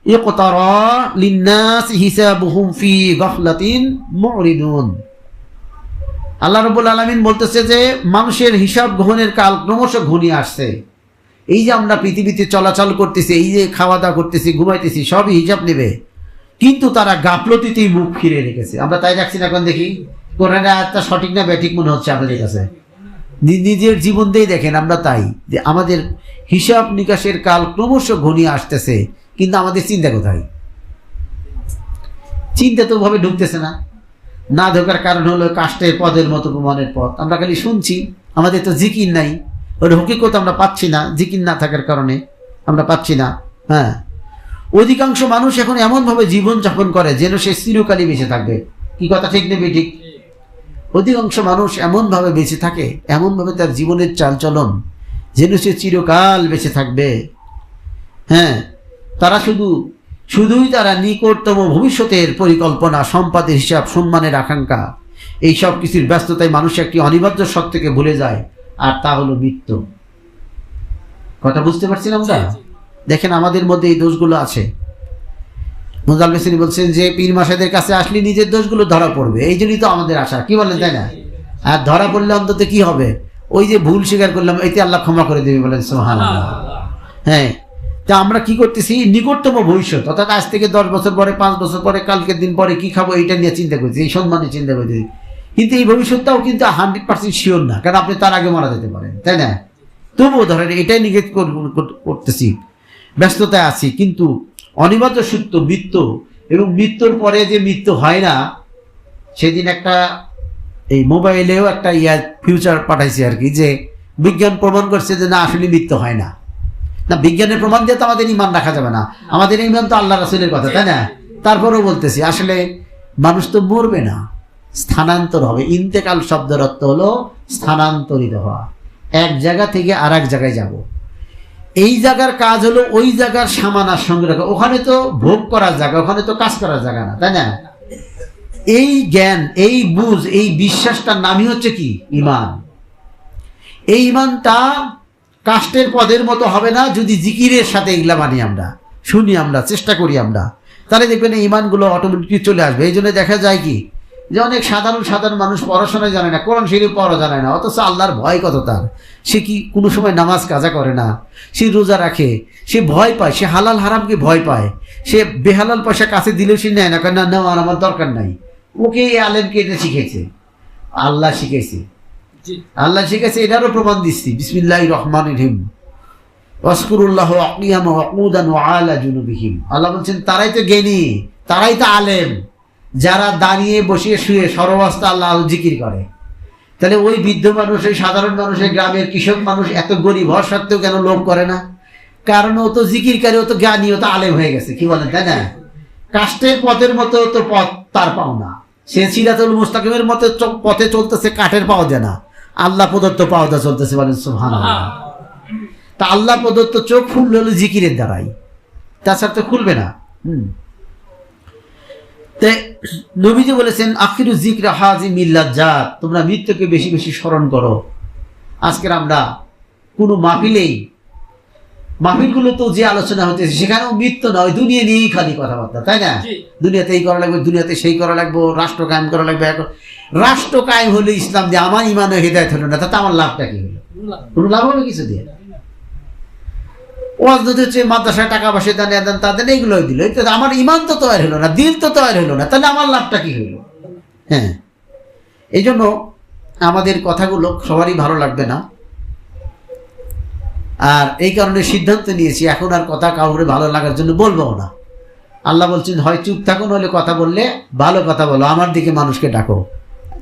ইকতারা লিন্নাস হিসাবুহুম ফি গাফলাতিন মুরিদুন। আল্লাহ রাব্বুল আলামিন বলতেছে যে মানুষের হিসাব গ্রহণের কাল ক্রমশ ঘনিয়ে আসছে। এই যে আমরা পৃথিবীতে চলাচল করতেছি, এই যে খাওয়া দাওয়া করতেছি, ঘুমাইতেছি, সবই হিসাব নেবে, কিন্তু তারা গাফলতিতেই মুখ ফিরে রেখেছে। আমরা তাই রাখছি না? এখন দেখি কোরআনের আয়াতটা সঠিক না ব্যাঠিক মনে হচ্ছে আপনাদের কাছে? নিজের জীবন দিয়েই দেখেন, আমরা তাই যে আমাদের হিসাব নিকাশের কাল ক্রমশ ঘনিয়ে আসতেছে, কিন্তু আমাদের চিন্তা কোথায়? চিন্তা তো ভাবে ঢুকতেছে না। না ঢোকার কারণ হলো কাষ্টের পদের মতো প্রমাণের পথ। আমরা খালি শুনছি, আমাদের তো জিকির নাই, ওর হকিকত আমরা পাচ্ছি না। জিকির না থাকার কারণে আমরা পাচ্ছি না। হ্যাঁ, অধিকাংশ মানুষ এখন এমনভাবে জীবনযাপন করে যেন সে চিরকালই বেঁচে থাকবে। কি কথা ঠিক নেবে? ঠিক। অধিকাংশ মানুষ এমনভাবে বেঁচে থাকে, এমনভাবে তার জীবনের চালচলন যেন সে চিরকাল বেঁচে থাকবে। হ্যাঁ, তারা শুধুই তারা নিকটতম ভবিষ্যতের পরিকল্পনা, সম্পদের হিসাব, সম্মানের আকাঙ্ক্ষা, এই সব কিছুর ব্যস্ততায় মানুষ একটি অনিবার্য সত্যকে ভুলে যায়, আর তা হলো মৃত্যু। কথা বুঝতে পারছিলাম না? দেখেন আমাদের মধ্যে এই দোষগুলো আছে। মুজাল্লিম বলছেন যে পীর মাসাদের কাছে আসলে নিজের দোষগুলো ধরা পড়বে, এই জন্যই তো আমাদের আশা। কি বলেন, তাই না? আর ধরা পড়লে অন্তত কি হবে? ওই যে ভুল স্বীকার করলাম, এতে আল্লাহ ক্ষমা করে দেবে, বলেন সুবহানাল্লাহ। হ্যাঁ, তা আমরা কি করতেছি, নিকটতম ভবিষ্যৎ অর্থাৎ আজ থেকে 10 বছর পরে, 5 বছর পরে, কালকের দিন পরে কি খাবো এটা নিয়ে চিন্তা করছি, এই সম্মানে চিন্তা করতেছি। কিন্তু এই ভবিষ্যৎটাও কিন্তু 100% শিওর না, কারণ আপনি তার আগে মারা যেতে পারেন, তাই না? তবুও ধরেন এটাই নিগেট করতেছি, ব্যস্ততায় আছি, কিন্তু অনিবার্য সত্য মৃত্যু, এবং মৃত্যুর পরে যে মৃত্যু হয় না, সেদিন একটা এই মোবাইলেও একটা ফিউচার পাঠাইছি আর কি, যে বিজ্ঞান প্রমাণ করছে যে না আসলে মৃত্যু হয় না। না, বিজ্ঞানের প্রমাণ দিয়ে তো আমাদের ইমান রাখা যাবে না, আমাদের ইমান তো আল্লাহ রাসূলের কথা, তাই না? তারপরেও বলতেছি আসলে মানুষ তো মরবে না, স্থানান্তর হবে। ইন্তেকাল শব্দের অর্থ হলো স্থানান্তরিত হওয়া, এক জায়গা থেকে আর এক জায়গায় যাব। এই জায়গার কাজ হলো ওই জায়গার সামান আর সঙ্গে রাখা, ওখানে তো ভোগ করার জায়গা, ওখানে তো কাজ করার জায়গা না, তাই না? এই জ্ঞান, এই বুঝ, এই বিশ্বাসটার নামই হচ্ছে কি? ইমান। এই ইমানটা কাষ্টের পদের মতো হবে না যদি জিকিরের সাথে এগুলা মানি, আমরা শুনি, আমরা চেষ্টা করি, আমরা তাহলে দেখবেন এই ইমানগুলো অটোমেটিকলি চলে আসবে। এই জন্য দেখা যায় কি যে অনেক সাধারণ মানুষ পড়াশোনা জানে না, কোরআন শরীফ পড়া জানে না, অথচ আল্লাহর ভয় কত তার। সে কি কোনো সময় নামাজ কাজা করে না, সে রোজা রাখে, সে ভয় পায়, সে হালাল হারামকে ভয় পায়, সে বেহালাল পয়সা কাছে দিলেও সে নেয় না, কারণ না নেওয়ার আমার দরকার নাই। ওকে এই আলেমকে এটা শিখেছে, আল্লাহ শিখেছে, আল্লাহ শিখেছে, এটারও প্রমাণ দিচ্ছি। বিসমিল্লাহির রহমানির রহিম, ওয়াসকুরুল্লাহ কিয়ামান ওয়া কুউদান ওয়া আলা জুনুবিহিম। আল্লাহ বলছেন তারাই তো জ্ঞানী, তারাই তো আলেম, যারা দাঁড়িয়ে বসিয়ে শুয়ে সর্বাবস্থা আল্লাহ জিকির করে। তাহলে ওই বৃদ্ধ মানুষ, ওই সাধারণ মানুষ, এই গ্রামের কৃষক মানুষ এত গরিব হওয়ার সত্ত্বেও কেন লোভ করে না? কারণ ও তো জিকিরকারী, ও তো জ্ঞানী, ও তো আলেম হয়ে গেছে, কি বলেন, তাই না? কাষ্টের পথের মতো তো পথ তার পাও না, সে সিরাতুল মুস্তাকিমের মতো পথে চলতেছে, কাঠের পাও দেয় না, আল্লাহ প্রদত্ত পাওদা চলতেছে, বলেন সুবহানাল্লাহ। তা আল্লাহ প্রদত্ত চোখ খুললে হলো জিকিরের দ্বারাই, তাছাড়া তো খুলবে না। নবীজি বলেছেন আখিরু যিকরা হাজি মিল্লাজ্জাত, তোমরা মৃত্যুকে বেশি বেশি স্মরণ করো। আজকের আমরা কোনো মাহফিলগুলো তো যে আলোচনা হতেছে সেখানেও মৃত্যু নয়, দুনিয়া নিয়েই খালি কথাবার্তা, তাই না? দুনিয়াতে এই করা লাগবে, দুনিয়াতে সেই করা লাগবে, রাষ্ট্র কায়েম করা লাগবে। রাষ্ট্র কায়েম হলো ইসলাম দিয়ে, আমার ইমান ও হিদায়াত হলো না, তাতে আমার লাভটা কি হলো? কোনো লাভ হবে কিছু দিয়ে? ওয়াজ যদি হচ্ছে মাদ্রাসায় টাকা পয়সা দেন তাদের এইগুলোই দিল, আমার ইমান তো তৈরি হলো না, দিল তো তৈরি হলো না, তাহলে আমার লাভটা কি হলো? হ্যাঁ, এই জন্য আমাদের কথাগুলো সবারই ভালো লাগবে না, আর এই কারণে সিদ্ধান্ত নিয়েছি এখন আর কথা কাউরে ভালো লাগার জন্য বলবো না। আল্লাহ বলছেন হয় চুপ থাকো, নইলে কথা বললে ভালো কথা বলো, আমার দিকে মানুষকে ডাকো।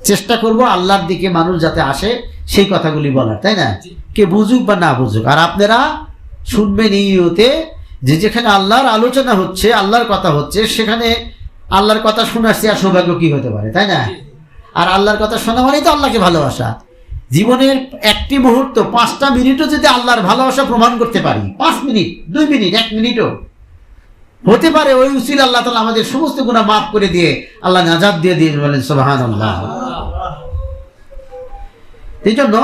চেষ্টা করব আল্লাহর দিকে মানুষ যাতে আসে সেই কথাগুলি বলার, তাই না? কে বুঝুক বা না বুঝুক, আর আপনারা শুনবেন এই ইউতে যে যেখানে আল্লাহর আলোচনা হচ্ছে, আল্লাহর কথা হচ্ছে, সেখানে আল্লাহর কথা শোনার চেয়ে আর সৌভাগ্য কি হতে পারে, তাই না? আর আল্লাহর কথা শোনা মানেই তো আল্লাহকে ভালোবাসা। জীবনের একটি মুহূর্ত, 5টা মিনিটও যদি আল্লাহর ভালোবাসা প্রমাণ করতে পারি, 5 মিনিট, 2 মিনিট, 1 মিনিটও হতে পারে, ওই উসিলা আল্লাহ তাআলা আমাদের সমস্ত গুনাহ মাফ করে দিয়ে আল্লাহ নাজাত দিয়ে দিয়ে বলেন সুবহানাল্লাহ। এই জন্য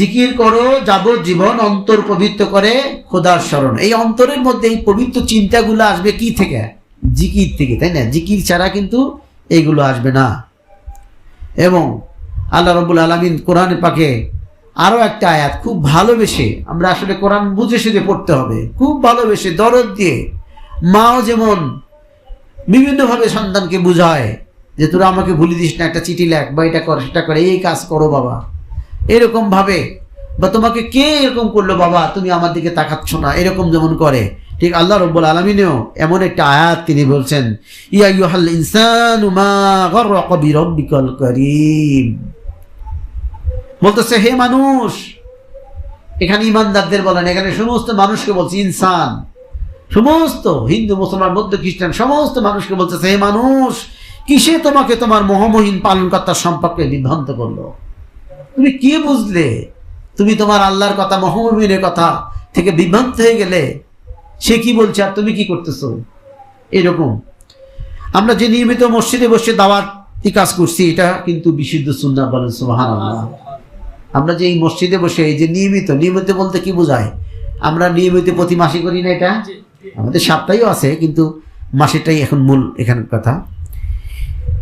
জিকির করো যাবজ্জীবন, অন্তর পবিত্র করে খোদার স্মরণ। এই অন্তরের মধ্যে এই পবিত্র চিন্তাগুলো আসবে কি থেকে? জিকির থেকে, তাই না? জিকির ছাড়া কিন্তু এইগুলো আসবে না। এবং আল্লাহ রাব্বুল আলামিন কোরআনে পাকে আরো একটা আয়াত খুব ভালোবেসে, আমরা আসলে কোরআন বুঝে সুঝে পড়তে হবে, খুব ভালোবেসে দরদ দিয়ে। মাও যেমন বিভিন্নভাবে সন্তানকে বুঝায় যে তোরা আমাকে ভুলে দিস না, একটা চিঠি লেখ, বা এটা কর, সেটা করে, এই কাজ করো বাবা, এরকম ভাবে, বা তোমাকে কে এরকম করলো বাবা, তুমি আমার দিকে তাকাচ্ছ না, এরকম যেমন করে, ঠিক আল্লাহ রাব্বুল আলামিনও এমন একটা আয়াত তিনি বলছেন, ইয়া আইয়ুহাল ইনসানু মা গাররাকা বিরাব্বিকাল কারীম, বলতেছে হে মানুষ। এখানে ইমানদারদের বলেন, এখানে সমস্ত মানুষকে বলছে ইনসান, সমস্ত হিন্দু মুসলমান বৌদ্ধ খ্রিস্টান সমস্ত মানুষকে বলতেছে হে মানুষ, কিসে তোমাকে তোমার মহামহিম পালনকর্তার সম্পর্কে বিভ্রান্ত করলো? তুমি কি বুঝলে? তুমি তোমার আল্লাহর কথা, মহামহিমের কথা থেকে বিভ্রান্ত হয়ে গেলে। সে কি বলছে আর তুমি কি করতেছো? এরকম আমরা যে নিয়মিত মসজিদে বসে দাওয়াতি কাজ করছি, এটা কিন্তু বিশুদ্ধ সুন্নাহ, বলেন সুবহানাল্লাহ। আমরা যে এই মসজিদে বসে এই যে নিয়মিত বলতে কি বোঝায়? আমরা নিয়মিত প্রতি মাসে করি না, এটা আমাদের সাপ্তাহিকও আছে, কিন্তু মাসেরটাই এখন মূল এখানের কথা।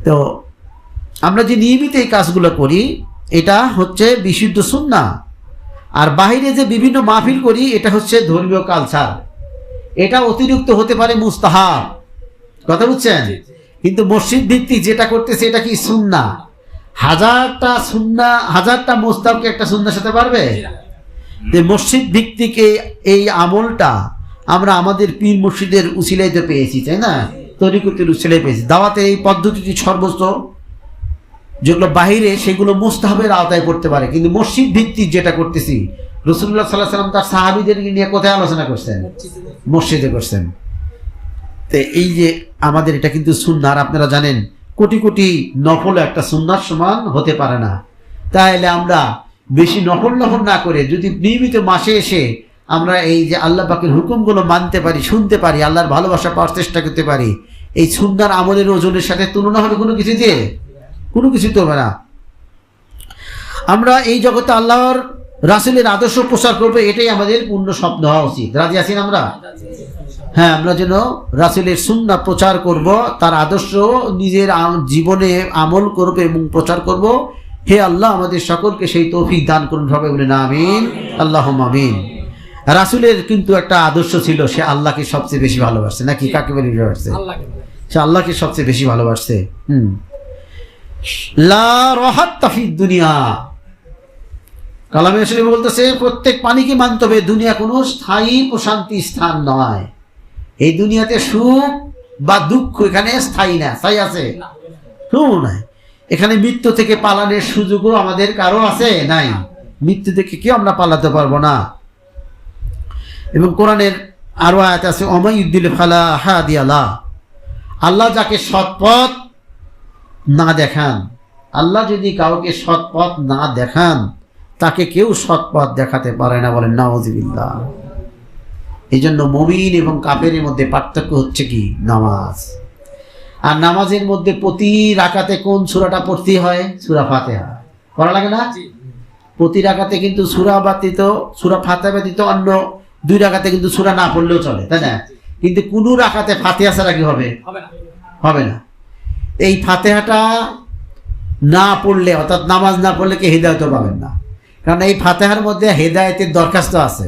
তো আমরা যে নিয়মিত এই কাজগুলো করি, এটা হচ্ছে বিশুদ্ধ সুন্নাহ। আর বাহিরে যে বিভিন্ন মাহফিল করি এটা হচ্ছে ধর্মীয় কালচার, এটা অতিরিক্ত হতে পারে মুস্তাহাব, কথা বুঝছেন? কিন্তু মসজিদ ভিত্তিক যেটা করতেছে এটা কি সুন্নাহ? হাজারটা সুন্নাহ, হাজারটা মুস্তাহাবকে একটা সুন্নাহর সাথে পারবে? যে মসজিদ ভিত্তিক এই আমলটা আমরা আমাদের পীর মুর্শিদের উসিলাইতে পেয়েছি, তাই না? তরিকতের উসিলাই পেয়েছি। দাওয়াতের এই পদ্ধতিটি সর্বোচ্চ, যেগুলো বাহিরে সেগুলো মুস্তাহাবের আওতায় পড়তে পারে, কিন্তু মসজিদ ভিত্তিক যেটা করতেছি, রাসূলুল্লাহ সাল্লাল্লাহু আলাইহি ওয়াসাল্লাম তার সাহাবীদেরকে নিয়ে কোথায় আলোচনা করছেন? মসজিদে করছেন। তো এই যে আমাদের এটা কিন্তু সুন্নাহ, আর আপনারা জানেন কোটি কোটি নফল একটা সুন্নাহর সমান হতে পারে না। তাহলে আমরা বেশি নফল না করে যদি নিয়মিত মাসে এসে আমরা এই যে আল্লাহ পাকের হুকুমগুলো মানতে পারি, শুনতে পারি, আল্লাহর ভালোবাসা পাওয়ার চেষ্টা করতে পারি, এই সুন্নাহর আমলের ওজনের সাথে তুলনা হবে কোনো কিছু দিয়ে? কোনো কিছু তো হবে না। আমরা এই জগতে আল্লাহর রাসূলের আদর্শ প্রচার করবো, এটাই আমাদের পূর্ণ স্বপ্ন হওয়া উচিত। রাজি আছেন আমরা? হ্যাঁ, আমরা যেন রাসূলের সুন্নাহ প্রচার করব, তার আদর্শ নিজের জীবনে আমল করব এবং প্রচার করব। হে আল্লাহ আমাদের সকলকে সেই তৌফিক দান করুন, সবাই বলেন আমিন, আল্লাহুম্মা আমিন। রাসূলের কিন্তু একটা আদর্শ ছিল, সে আল্লাহকে সবচেয়ে বেশি ভালোবাসছে, নাকি কাকে বলে ভালোবাসছে? সে আল্লাহকে সবচেয়ে বেশি ভালোবাসছে। লা রাহাত ফিদ দুনিয়া, কালামে শরীফ বলতেছে প্রত্যেক পানিকে মানতে হবে, দুনিয়া কোনো স্থায়ী প্রশান্তি স্থান নয়। এই দুনিয়াতে সুখ বা দুঃখ এখানে স্থায়ী না, স্থায়ী আছে নাই। এখানে মৃত্যু থেকে পালানোর সুযোগও আমাদের কারো আছে? নাই। মৃত্যু থেকে কেউ আমরা পালাতে পারবো না। এবং কোরআনের আরো আয়াত আছে, ওমাইয়ুদ্দিল ফালা হাদিয়া লাহ, আল্লাহ যাকে সৎপথ না দেখান, আল্লাহ যদি কাউকে সৎপথ না দেখান তাকে কেউ সৎপথ দেখাতে পারে না, বলেন নাউযুবিল্লাহ। এই জন্য মুমিন এবং কাফেরের মধ্যে পার্থক্য হচ্ছে কি? নামাজ। আর নামাজের মধ্যে প্রতি রাকাতে কোন সূরাটা পড়তে হয়? সূরা ফাতিহা পড়া লাগে না? প্রতি রাকাতে কিন্তু সূরা ব্যতীত, সূরা ফাতিহা ব্যতীত অন্য 2 রাকাতে কিন্তু সূরা না পড়লেও চলে, তাই না? কিন্তু কোন রাকাতে ফাতিহা ছাড়া কি হবে? হবে না। এই ফাতিহাটা না পড়লে, অর্থাৎ নামাজ না পড়লে কি হিদায়াত পাবেন না, কারণ এই ফাতিহার মধ্যে হেদায়েতের দরখাস্ত আছে।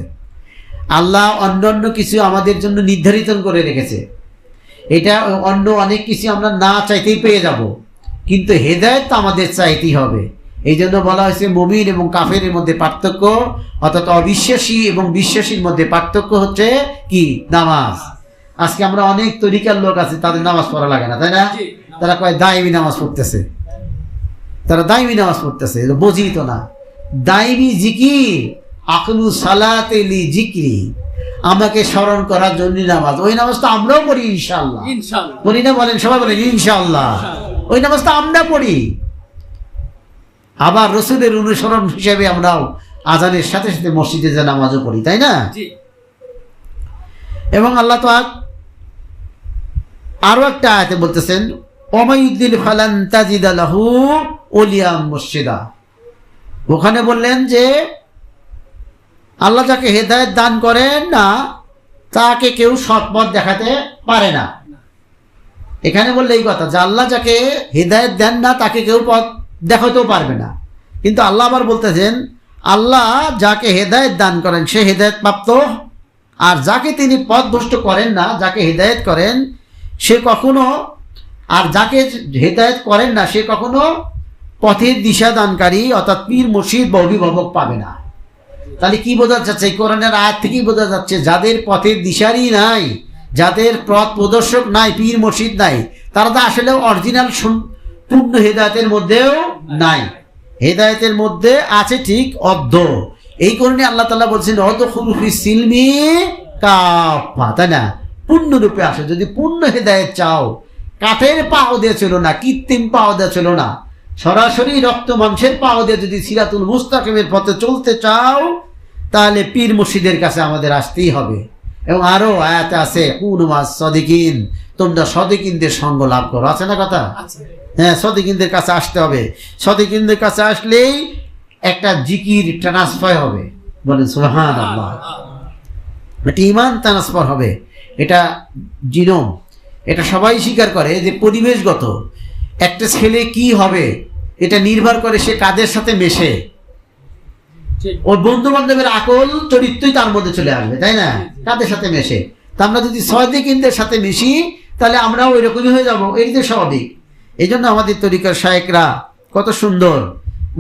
আল্লাহ অন্যান্য কিছু আমাদের জন্য নির্ধারিত করে রেখেছে, এটা অন্য অনেক কিছু আমরা না চাইতেই পেয়ে যাব, কিন্তু হেদায়েত তো আমাদের চাইতেই হবে। এই জন্য বলা হয়েছে মুমিন এবং কাফেরের মধ্যে পার্থক্য, অর্থাৎ অবিশ্বাসী এবং বিশ্বাসীর মধ্যে পার্থক্য হচ্ছে কি? নামাজ। আজকে আমরা অনেক তরিকার লোক আছে, তাদের নামাজ পড়া লাগে না, তাই না? তারা কয় দাইমি নামাজ পড়তেছে, তারা দাইমি নামাজ পড়তেছে, বুঝি তো না। দাইমি জিকির, আকলু সালাতে লি জিকরি, আমাকে স্মরণ করার জন্য নামাজ। ওই নামাজ তো আমরাও পড়ি ইনশাআল্লাহ, বলি না? বলেন সবাই, বলেন ইনশাআল্লাহ। ওই নামাজ তো আমরা পড়ি। আবার রাসূলের অনুসরণ হিসেবে আমরাও আজানের সাথে সাথে মসজিদে যে নামাজও পড়ি, তাই না? এবং আল্লাহ তো আরো একটা আয়াতে বলতেছেন, ওমাইয়ুদ্দিল ফালান তাজিদা লাহু ওলিয়া মুরশিদা। ওখানে বললেন যে আল্লাহ যাকে হেদায়েত দান করেন না তাকে কেউ সৎপথ দেখাতে পারে না। এখানে বললে এই কথা যে আল্লাহ যাকে হেদায়েত দেন না তাকে কেউ পথ দেখাতেও পারবে না। কিন্তু আল্লাহ আবার বলতেছেন আল্লাহ যাকে হেদায়েত দান করেন সে হেদায়েত প্রাপ্ত, আর যাকে তিনি পথভ্রষ্ট করেন না, যাকে হেদায়েত করেন সে কখনো, আর যাকে হেদায়েত করেন না সে কখনো পথের দিশা দানকারী অর্থাৎ পীর মুর্শিদ বা অভিভাবক পাবে না। তাহলে কি বোঝা যাচ্ছে? এই কোরআনের আয়াত থেকেই বোঝা যাচ্ছে যাদের পথের দিশারই নাই, যাদের পথ প্রদর্শক নাই, পীর মুর্শিদ নাই, তারা তো আসলে অরিজিনাল পূর্ণ হেদায়েতের মধ্যেও নাই। হেদায়েতের মধ্যে আছে ঠিক অর্ধ। এই কারণে আল্লাহ তাআলা বলছেন অদখুলু ফিস সিলমি কাফা, তাই না? পূর্ণরূপে আসে। যদি পূর্ণ হেদায়েত চাও, কাঠের পাও দিয়ে ছিল না, কৃত্রিম পাও দিয়ে ছিল না, সরাসরি রক্ত মাংসের পাও দিয়ে যদি সিরাতুল মুস্তাকিমের পথে চলতে চাও তাহলে পীর মুর্শিদের কাছে আমাদের আসতেই হবে। এবং আরো আয়াতে আছে কুনু মাস সাদিকিন, তোমরা সাদিকিনদের সঙ্গ লাভ করো, আছে না কথা? হ্যাঁ, সাদিকিনদের কাছে আসতে হবে। সাদিকিনদের কাছে আসলেই একটা জিকির ট্রান্সফার হবে, বলেন সুবহানাল্লাহ। এটা ঈমান ট্রান্সফার হবে, এটা জিনোম, এটা সবাই স্বীকার করে যে পরিবেশগত। একটা ছেলে কি হবে এটা নির্ভর করে সে কাদের সাথে মেশে। ওর বন্ধু বান্ধবের আকল চরিত্রই তার মধ্যে চলে আসবে, তাই না? কাদের সাথে মেশে। তা আমরা যদি সাদিকিনদের সাথে মিশি তাহলে আমরাও ওইরকমই হয়ে যাবো, এই যে স্বাভাবিক। এই জন্য আমাদের তরিকার শায়েকরা কত সুন্দর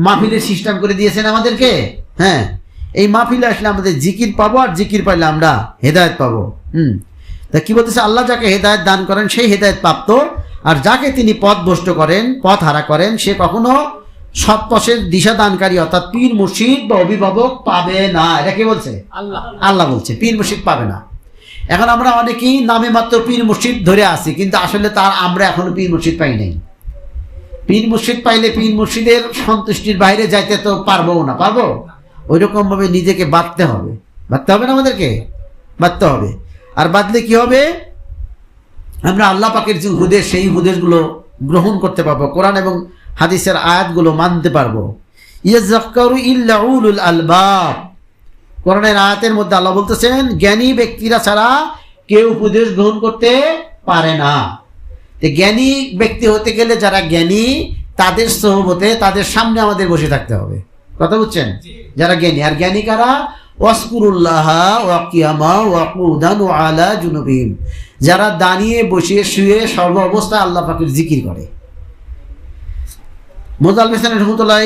মাহফিলের সিস্টেম করে দিয়েছেন আমাদেরকে। হ্যাঁ, এই মাহফিলে আসলে আমাদের জিকির পাবো, আর জিকির পাইলে আমরা হেদায়েত পাবো। তা কি বলতেছে, আল্লাহ যাকে হেদায়েত দান করেন সেই হেদায়েত প্রাপ্ত, আর যাকে তিনি পথভ্রষ্ট করেন, পথ হারা করেন, সে কখনো সৎ পথের দিশা দানকারী অর্থাৎ পীর মুর্শিদ বা অভিভাবক পাবে না। এটা কে বলছে? আল্লাহ বলছে পীর মুর্শিদ পাবে না। এখন আমরা অনেকেই নামে মাত্র পীর মুর্শিদ ধরে আছি, কিন্তু আসলে তার আমরা এখনো পীর মুর্শিদ পাই নাই। পীর মুর্শিদ পাইলে পীর মুর্শিদের সন্তুষ্টির বাইরে যাইতে তো পারবো না, পারবো? ওই রকম ভাবে নিজেকে বাঁধতে হবে, বাঁধতে হবে না, আমাদেরকে বাঁধতে হবে। আর বাঁধলে কি হবে? আমরা আল্লাহ পাকের যে হুদেশ, সেই হুদেশগুলো গ্রহণ করতে পারবো, কোরআন এবং হাদিসের আয়াতগুলো মানতে পারবো। ইয়াযাক্কারু ইল্লা উলুল আলবাব, কোরআনের আয়াতের মধ্যে আল্লাহ বলতেছেন জ্ঞানী ব্যক্তিরা ছাড়া কেউ উপদেশ গ্রহণ করতে পারে না। জ্ঞানী ব্যক্তি হতে গেলে যারা জ্ঞানী তাদের সোহবতে, তাদের সামনে আমাদের বসে থাকতে হবে। কথা বুঝছেন? যারা জ্ঞানী, আর জ্ঞানী কারা? ওয়াসকুরুল্লাহ ওয়া কিয়ামা ওয়া কুদান ওয়া আলা জুনুবিহিম, যারা দাঁড়িয়ে বসে শুয়ে সর্ব অবস্থায় আল্লাহ পাকের জিকির করে। মোজাল মেসান রহমতুল্লাহ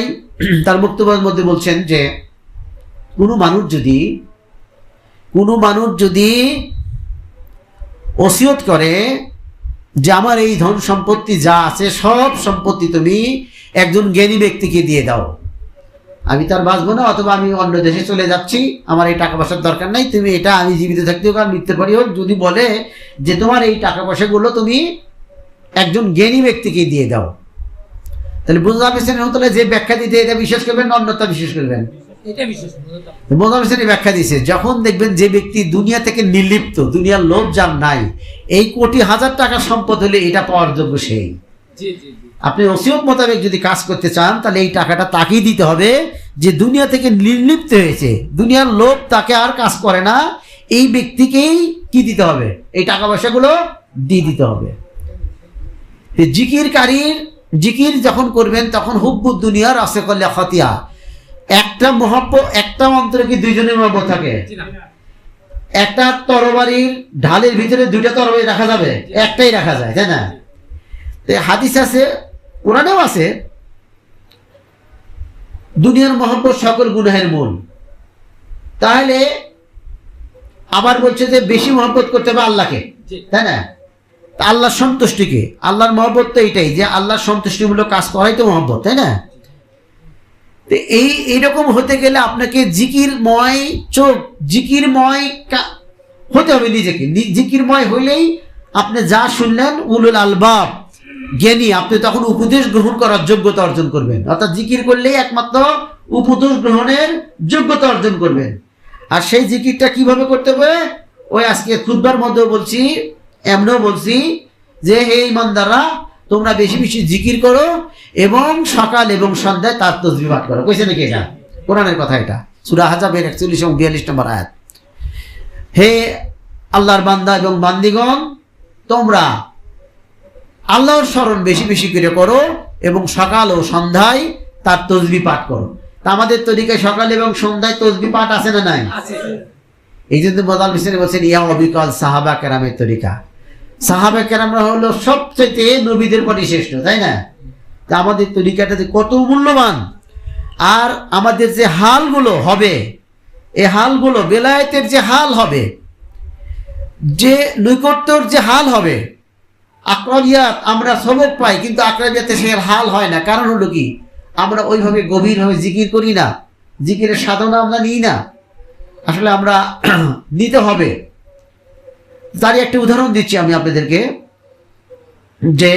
তার বক্তব্যের মধ্যে বলছেন যে কোনো মানুষ যদি ওসিয়ত করে যে আমার এই ধন সম্পত্তি যা আছে সব সম্পত্তি তুমি একজন জ্ঞানী ব্যক্তিকে দিয়ে দাও, আমি তার বাঁচবো না, অথবা আমি অন্য দেশে চলে যাচ্ছি, আমার এই টাকা পয়সার দরকার নাই, তুমি এটা আমি জীবিত থাকতে হোক আর মৃত্যুর পরই হোক, যদি বলে যে তোমার এই টাকা পয়সাগুলো তুমি একজন জ্ঞানী ব্যক্তিকে দিয়ে দাও, তাহলে মোজাল মেসান রহমতুল্লাহ যে ব্যাখ্যা দিতে, এটা বিশ্বাস করবেন না অন্যতা বিশ্বাস করবেন? মোজাল মেসান ব্যাখ্যা দিয়েছে, যখন দেখবেন যে ব্যক্তি দুনিয়া থেকে নির্লিপ্ত, দুনিয়ার লোভ যার নাই, এই কোটি হাজার টাকার সম্পদ হলে এটা পাওয়ার যোগ্য সেই। আপনি ওসিয়ত মোতাবেক যদি কাজ করতে চান তাহলে এই টাকাটা তাকেই দিতে হবে যে দুনিয়া থেকে নির্লিপ্ত হয়েছে, দুনিয়ার লোভ তাকে আর কাজ করে না, এই ব্যক্তিকেই কি দিতে হবে? এই টাকা পয়সাগুলো দিয়ে দিতে হবে। জিকির যখন করবেন তখন হুব্বুদ দুনিয়ার আছে করলে খতিয়া, একটা মহব্বত, একটা অন্তরে কি দুইজনের মহব্বত থাকে? একটা তরবারির ঢালের ভিতরে দুইটা তরবারি রাখা যাবে? একটাই রাখা যায়, তাই না? হাদিস আছে, কোরআনেও আছে, দুনিয়ার মহব্বত সকল গুনাহের মূল। তাহলে আবার বলছে যে বেশি মহব্বত করতে হবে আল্লাহকে, তাই না? আল্লাহর সন্তুষ্টিকে, আল্লাহর মহব্বত তো এইটাই যে আল্লাহর সন্তুষ্টিমূলক কাজ করাই তো মহব্বত, তাই না? এইরকম হতে গেলে আপনাকে জিকিরময় চোখ, জিকিরময় হতে হবে নিজেকে। জিকিরময় হইলেই আপনি যা শুনলেন উলুল আলবাব জ্ঞানী, আপনি তখন উপদেশ গ্রহণ করার যোগ্যতা অর্জন করবেন। অর্থাৎ জিকির করলেই একমাত্র উপদেশ গ্রহণের যোগ্যতা অর্জন করবেন। আর সেই জিকিরটা কিভাবে করতে হবে? ওই আজকে খুতবার মধ্যেও বলছি, এমনও বলছি যে হে ইমানদাররা, তোমরা বেশি বেশি জিকির করো এবং সকাল এবং সন্ধ্যায় তার তাসবিহ পাঠ করো। কইছে নাকি? এটা কোরআনের কথা, এটা সূরা আহজাবের 41 এবং 42 নম্বর আয়াত। হে আল্লাহর বান্দা এবং বান্দিগণ, তোমরা আল্লাহর স্মরণ বেশি বেশি করে করো এবং সকাল ও সন্ধ্যায় তার তাসবিহ পাঠ করো। তা আমাদের তরিকায় সকাল এবং সন্ধ্যায় তাসবিহ পাঠ আছে না নাই? এই জন্য মোজাল মেসান বলছেন ইয়া অবিকল সাহাবা কেরামের তরিকা। সাহাবা কেরামরা হলো সবচেয়ে নবীদের পরই শ্রেষ্ঠ, তাই না? তা আমাদের তরিকাটা যে কত মূল্যবান, আর আমাদের যে হালগুলো হবে, এই হালগুলো বেলায়েতের যে হাল হবে, যে নৈকট্যর যে হাল হবে, আকরাবিয়াত আমরা সবক পাই, কিন্তু আকরাবিয়াতে সে হাল হয় না। কারণ হলো কি? আমরা ওইভাবে গভীরভাবে জিকির করি না, জিকিরের সাধনা আমরা নিই না। আসলে আমরা নিতে হবে। তারই একটা উদাহরণ দিচ্ছি আমি আপনাদেরকে, যে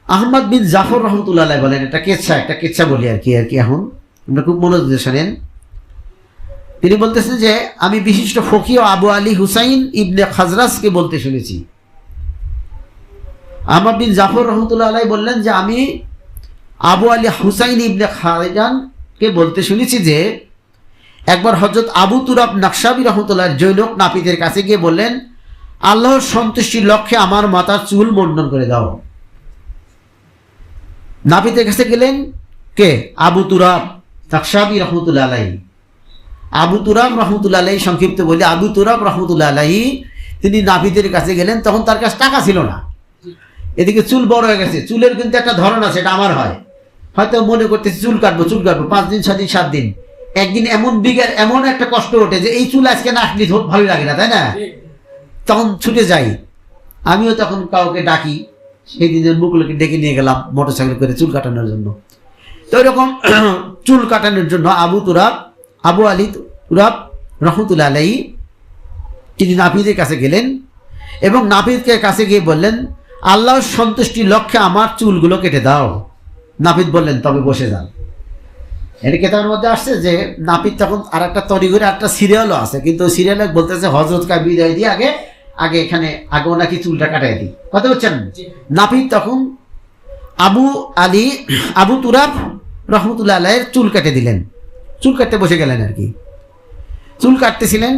আহমদ বিন জাফর রহমতুল্লাহ বলেন, একটা কেচ্ছা বলি আর কি এখন আমরা খুব মনোযোগ দিয়ে শোনেন। তিনি বলতেছেন যে আমি বিশিষ্ট ফকিহ আবু আলী হুসাইন ইবনে খাজরাজকে বলতে শুনেছি। আহমদ বিন জাফর রহমতুল্লাহ বললেন যে আমি আবু আলী হুসাইন ইবনে খাজরাজকে বলতে শুনেছি যে একবার হযরত আবু তুরাব নকশাবী রহমতুল্লাহ জৈনক নাপিতের কাছে গিয়ে বললেন, আল্লাহর সন্তুষ্টির লক্ষ্যে আমার মাথার চুল মুন্ডন করে দাও। নাপিতের কাছে গেলেন কে? আবু তুরাব তাকশাবী রহমতুল্লাহ আলাইহি, আবু তুরাব রহমতুল্লাহ আলাইহি, সংক্ষিপ্ত বলি আবু তুরাব রহমতুল্লাহ আলাইহি, তিনি নাপিতের কাছে গেলেন। তখন তার কাছে টাকা ছিল না, এদিকে চুল বড় হয়ে গেছে। চুলের কিন্তু একটা ধরন আছে, এটা আমার হয়, হয়তো মনে করতেছি চুল কাটবো 5 দিন 6 দিন 7 দিন, একদিন এমন একটা কষ্ট ওঠে যে এই চুল আজকে না আসলে ভালো লাগে না, তাই না? তখন ছুটে যাই। আমিও তখন কাউকে ডাকি, সেই দিনের মুখগুলোকে ডেকে নিয়ে গেলাম মোটরসাইকেল করে চুল কাটানোর জন্য। তো এরকম চুল কাটানোর জন্য আবু আলী তুরাব রহমতুল্লাহ আলাইহি তিনি নাপিতের কাছে গেলেন এবং নাপিতের কাছে গিয়ে বললেন, আল্লাহর সন্তুষ্টির লক্ষ্যে আমার চুলগুলো কেটে দাও। নাপিত বললেন, তবে বসে যান। এটা কেতাবের মধ্যে আসছে যে নাপিত তখন আর একটা তৈরি করে একটা সিরিয়ালও আছে, কিন্তু ওই সিরিয়ালে বলতেছে হযরত কা বিদায় দিয়ে আগে এখানে আগে ওনাকে চুলটা কাটাই দিই, কথা বলছেন। নাপিত তখন আবু তুরাব রহমতুল্লাহ আলাইহির চুল কেটে দিলেন, চুল কাটতে বসে গেলেন আর কি। চুল কাটতেছিলেন,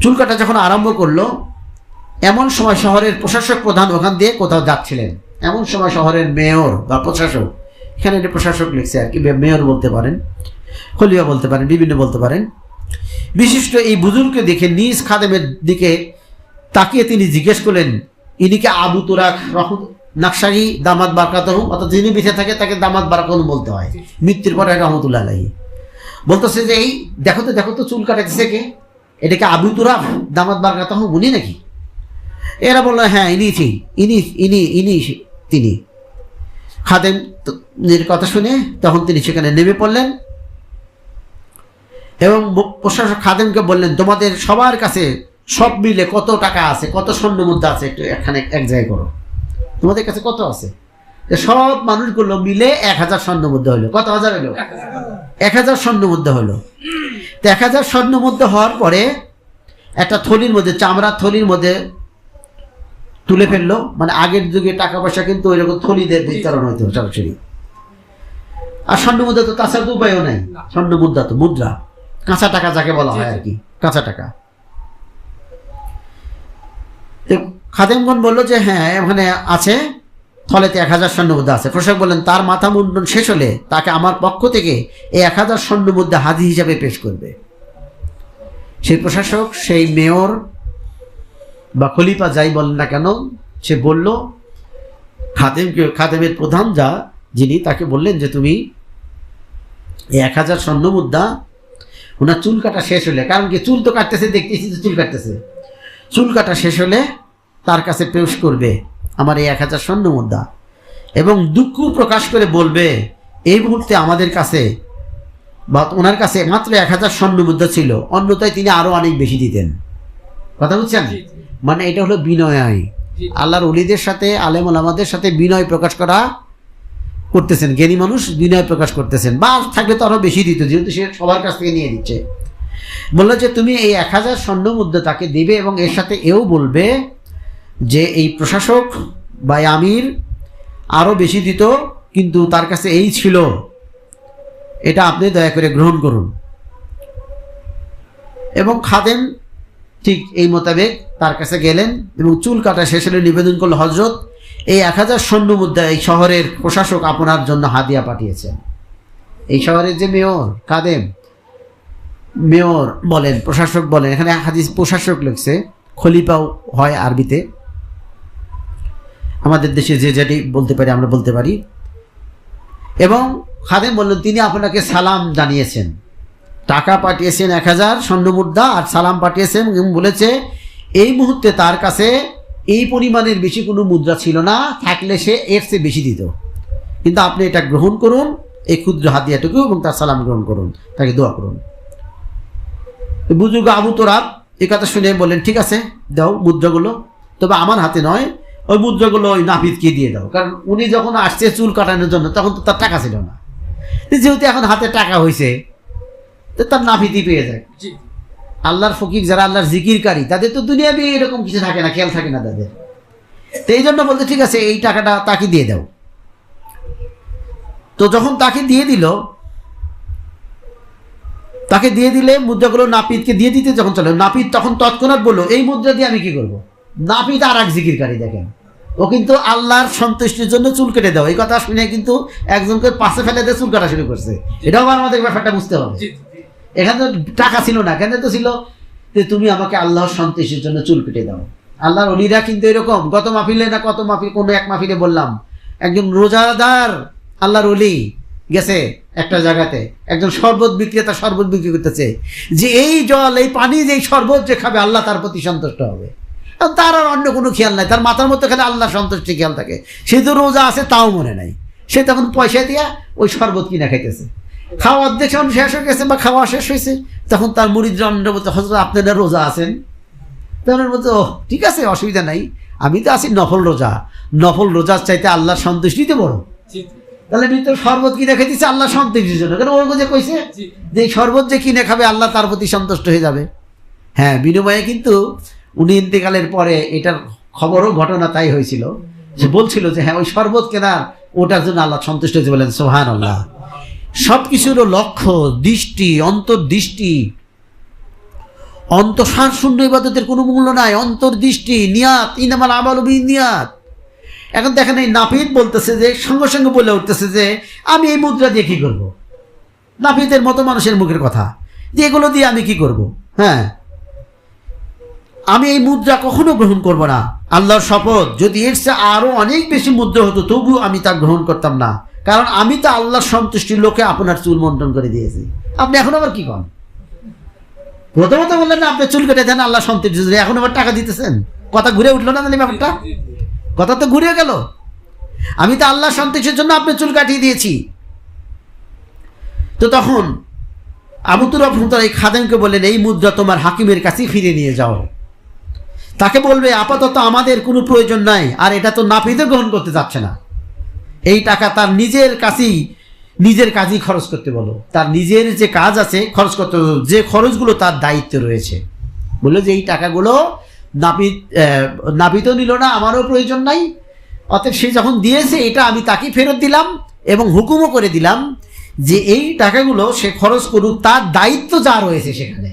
চুল কাটা যখন আরম্ভ করলো, এমন সময় শহরের প্রশাসক প্রধান ওখান দিয়ে কোথাও যাচ্ছিলেন। এমন সময় শহরের মেয়র বা প্রশাসক, এখানে এটা প্রশাসক লিখছে আর কি, মেয়র বলতে পারেন, খলিফা বলতে পারেন, বিভিন্ন বলতে পারেন, বিশিষ্ট এই বুজুর্গকে দেখে নিজ খাদেমের দিকে তাকিয়ে তিনি জিজ্ঞেস করলেন, ইনি কি আবু তুরাব নাকশারি দামাত বারাকাতুহু, অর্থাৎ যিনি বেঁচে থাকে তাকে দামাত বারাকাতুহু বলতে হয়, মৃত্যুর পরে রহমতুল্লাহ আলাইহি। বলতেছে যে এই দেখো তো চুল কাটাইতেছে কে, এটা কি আবু তুরাব দামাত বারাকাতুহু উনি নাকি? এরা বললো, হ্যাঁ ইনি তিনি। খাদেমের কথা শুনে তখন তিনি সেখানে নেমে পড়লেন এবং প্রশাসক খাদেমকে বললেন, তোমাদের সবার কাছে সব মিলে কত টাকা আছে, কত স্বর্ণ মুদ্রা আছে, একটু এখানে এক জায়গায় করো, তোমাদের কাছে কত আছে? সব মানুষগুলো মিলে 1000 স্বর্ণ মুদ্রা হলো। কত হাজার হলো? 1000 স্বর্ণ মুদ্রা হলো। তো 1000 স্বর্ণ মুদ্রা হওয়ার পরে একটা থলির মধ্যে, চামড়ার থলির মধ্যে তুলে ফেললো। মানে আগের যুগে টাকা পয়সা কিন্তু ওই রকম থলিদের বিতরণ হইতো সরাসরি। আর স্বর্ণ মুদ্রা তো তাছাড়া তো উপায়ও নাই, স্বর্ণ মুদ্রা তো মুদ্রা, কাঁচা টাকা যাকে বলা হয় আর কি, কাঁচা টাকা। খাদেমগণ বললো যে হ্যাঁ ওখানে আছে, থলেতে 1000 স্বর্ণ মুদ্রা আছে। প্রশাসক বললেন, তার মাথা মুন্ডন শেষ হলে তাকে আমার পক্ষ থেকে এই 1000 স্বর্ণ মুদ্রা হাজি হিসাবে পেশ করবে। সেই প্রশাসক, সেই মেয়র বা খলিফা যাই বলেন না কেন, সে বলল খাদেমের প্রধান যিনি, তাকে বললেন যে তুমি এই 1000 স্বর্ণ মুদ্রা ওনার চুল কাটা শেষ হলে, কারণ কি চুল তো কাটতেছে, দেখতেছি চুল কাটতেছে, চুল কাটা শেষ হলে তার কাছে পেশ করবে আমার এই 1000 স্বর্ণ মুদ্রা এবং দুঃখ প্রকাশ করে বলবে, এই মুহূর্তে আমাদের কাছে বা ওনার কাছে মাত্র 1000 স্বর্ণ মুদ্রা ছিল, অন্যথায় তিনি আরো অনেক বেশি দিতেন। কথা বুঝছেন? মানে এটা হলো বিনয়। আল্লাহর ওলিদের সাথে, আলেম ওলামাদের সাথে বিনয় প্রকাশ করতেছেন, জ্ঞানী মানুষ বিনয় প্রকাশ করতেছেন। বা থাকলে তো আরো বেশি দিত, যেহেতু সে সবার কাছ থেকে নিয়ে দিচ্ছে। বললো যে তুমি এই 1000 স্বর্ণ মুদ্রা তাকে দিবে এবং এর সাথে এও বলবে যে এই প্রশাসক বা আমির আরো বেশি দিত, কিন্তু তার কাছে এই ছিল, এটা আপনি দয়া করে গ্রহণ করুন। এবং খাদেম ঠিক এই মোতাবেক তার কাছে গেলেন এবং চুল কাটা শেষ হলে নিবেদন করল, হযরত এই 1000 স্বর্ণ মুদ্রা এই শহরের প্রশাসক আপনার জন্য হাদিয়া পাঠিয়েছেন। এই শহরের যে মেয়র, খাদেম, মেয়র বলেন, প্রশাসক বলেন, এখানে হাদিস প্রশাসক লিখছে, খলিফাও হয় আরবিতে, আমাদের দেশে যে যেটি বলতে পারি আমরা বলতে পারি। এবং খাদেম বললেন, তিনি আপনাকে সালাম জানিয়েছেন, টাকা পাঠিয়েছেন 1000 স্বর্ণ মুদ্রা আর সালাম পাঠিয়েছেন এবং বলেছে এই মুহূর্তে তার কাছে এই পরিমাণের বেশি কোনো মুদ্রা ছিল না, থাকলে সে এর চেয়ে বেশি দিত, কিন্তু আপনি এটা গ্রহণ করুন, এই ক্ষুদ্র হাদিয়াটুকু, এবং তার সালাম গ্রহণ করুন, তাকে দোয়া করুন। বুজুর্গ আবু তুরাব এই কথা শুনে বললেন, ঠিক আছে দাও মুদ্রাগুলো, তবে আমার হাতে নয়, ওই মুদ্রাগুলো ওই নাপিতকে দিয়ে দাও, কারণ উনি যখন আসছে চুল কাটানোর জন্য তখন তো তার টাকা ছিল না, যেহেতু এখন হাতে টাকা হয়েছে তো তার নাপিতই পেয়ে যায়। আল্লাহর ফকির যারা আল্লাহর জিকিরকারী, তাদের তো দুনিয়াবি এরকম কিছু থাকে না, খেয়াল থাকে না তাদের। তো এই জন্য বলতে, ঠিক আছে এই টাকাটা তাকে দিয়ে দাও। তো যখন তাকে দিয়ে দিলে মুদ্রাগুলো নাপিতকে দিয়ে দিতে যখন চলে, নাপিত তখন তৎক্ষণাৎ বললো, এই মুদ্রা দিয়ে আমি কি করবো? নাপিত আর এক জিকিরকারী, দেখেন ও কিন্তু আল্লাহর সন্তুষ্টির জন্য চুল কেটে দাও, এই কথা শুনে কিন্তু একজনকে পাশে ফেলে দিয়ে চুল কাটা শুরু করছে। এটাও আমাদের ব্যাপারটা বুঝতে হবে। এখানে তো টাকা ছিল না, কেন তো ছিল যে তুমি আমাকে আল্লাহর সন্তুষ্টির জন্য চুল কেটে দাও। আল্লাহর ওলিরা কিন্তু এরকম, গত মাহফিলে না কত মাহফিল, কোনো এক মাহফিলে বললাম, একজন রোজাদার আল্লাহর ওলি গেছে একটা জায়গাতে, একজন শরবত বিক্রেতা শরবত বিক্রি করতেছে, যে এই জল এই পানি যে শরবত যে খাবে আল্লাহ তার প্রতি সন্তুষ্ট হবে। তার আর অন্য কোনো খেয়াল নাই, তার মাথার মধ্যে খালি আল্লাহ সন্তুষ্টি খেয়াল থাকে। সে তো রোজা আছে তাও মনে নাই, সে তখন পয়সা দিয়া ওই শরবত কিনা খাইতেছে। খাওয়া অর্ধেক যখন শেষ হয়ে গেছে বা খাওয়া শেষ হয়েছে, তখন তার মুরিদরা বলতে, হযরত আপনারা রোজা আছেন? তখন বলতে, ও ঠিক আছে, অসুবিধা নাই, আমি তো আছি নফল রোজা, নফল রোজার চাইতে আল্লাহর সন্তুষ্টিতে বড়। তাহলে আমি তো শরবত কিনে খাইতেছি আল্লাহ সন্তুষ্টির জন্য, কেন ওর যে কইছে যে এই শরবত যে কিনে খাবে আল্লাহ তার প্রতি সন্তুষ্ট হয়ে যাবে। হ্যাঁ, বিনিময়ে কিন্তু উনি ইন্তেকালের পরে এটার খবরও ঘটনা তাই হয়েছিল, যে বলছিল যে হ্যাঁ ওই শরবত কেনার ওটার জন্য আল্লাহ সন্তুষ্ট হয়েছে। বলেন সুবহানাল্লাহ। সব কিছুরও লক্ষ্য, দৃষ্টি, অন্তর্দৃষ্টি, অন্তঃসার শূন্য ইবাদতের কোনো মূল্য নাই। অন্তর্দৃষ্টি, নিয়াত, ইনামাল আমালু বিনিয়াত। এখন দেখেন এই নাপিত বলতেছে যে, সঙ্গে সঙ্গে বলে উঠতেছে যে আমি এই মুদ্রা দিয়ে কি করব। নাপিতের মতো মানুষের মুখের কথা, যে এগুলো দিয়ে আমি কি করব। হ্যাঁ, আমি এই মুদ্রা কখনো গ্রহণ করব না, আল্লাহর শপথ, যদি এর চেয়ে আরো অনেক বেশি মুদ্রা হতো তবুও আমি তা গ্রহণ করতাম না, কারণ আমি তো আল্লাহর সন্তুষ্টির লোকে আপনার চুল মন্টন করে দিয়েছি। আপনি এখন আবার কি করেন? প্রথমত বললেন না আপনি চুল কেটে দেন আল্লাহ সন্তুষ্টি, এখন আবার টাকা দিতেছেন। কথা ঘুরে উঠলো না ব্যাপারটা? কথা তো ঘুরে গেল। আমি তো আল্লাহ সন্তুষ্টির জন্য আপনি চুল কাটিয়ে দিয়েছি। তো তখন আবু তুরাব এই খাদেমকে বললেন, এই মুদ্রা তোমার হাকিমের কাছেই ফিরে নিয়ে যাও। তাকে বলবে আপাতত আমাদের কোনো প্রয়োজন নাই, আর এটা তো নাপিতে গ্রহণ করতে যাচ্ছে না, এই টাকা তার নিজের কাজই খরচ করতে বলো, তার নিজের যে কাজ আছে খরচ করতে বলো, যে খরচগুলো তার দায়িত্বে রয়েছে। বললো যে এই টাকাগুলো নাপিতও নিল না, আমারও প্রয়োজন নাই, অতএব সে যখন দিয়েছে এটা আমি তাকে ফেরত দিলাম এবং হুকুমও করে দিলাম যে এই টাকাগুলো সে খরচ করুক, তার দায়িত্ব যা রয়েছে সেখানে।